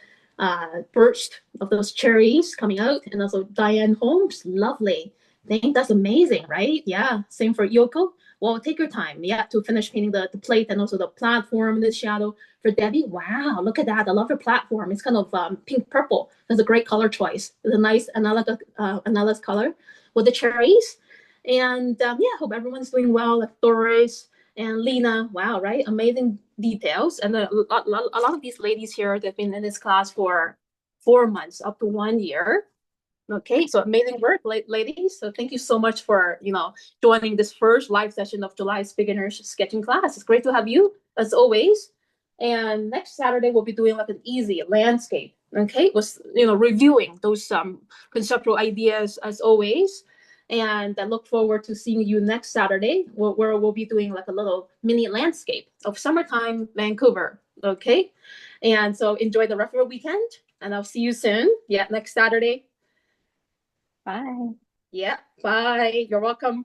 burst of those cherries coming out. And also Diane Holmes, lovely. I think that's amazing, right? Yeah. Same for Yoko. Well, take your time, yeah, to finish painting the plate and also the platform in the shadow. For Debbie, wow, look at that. I love her platform. It's kind of pink purple. That's a great color choice. It's a nice analogous color with the cherries. And yeah, hope everyone's doing well. Like Doris and Lena, wow, right? Amazing details. And a lot of these ladies here, they've been in this class for 4 months, up to 1 year. Okay, so amazing work, ladies. So thank you so much for joining this first live session of July's beginners sketching class. It's great to have you as always. And next Saturday we'll be doing like an easy landscape. Okay, was reviewing those conceptual ideas as always. And I look forward to seeing you next Saturday, where we'll be doing like a little mini landscape of summertime Vancouver. Okay, and so enjoy the rest of your weekend, and I'll see you soon. Yeah, next Saturday. Bye. Yeah, bye. You're welcome.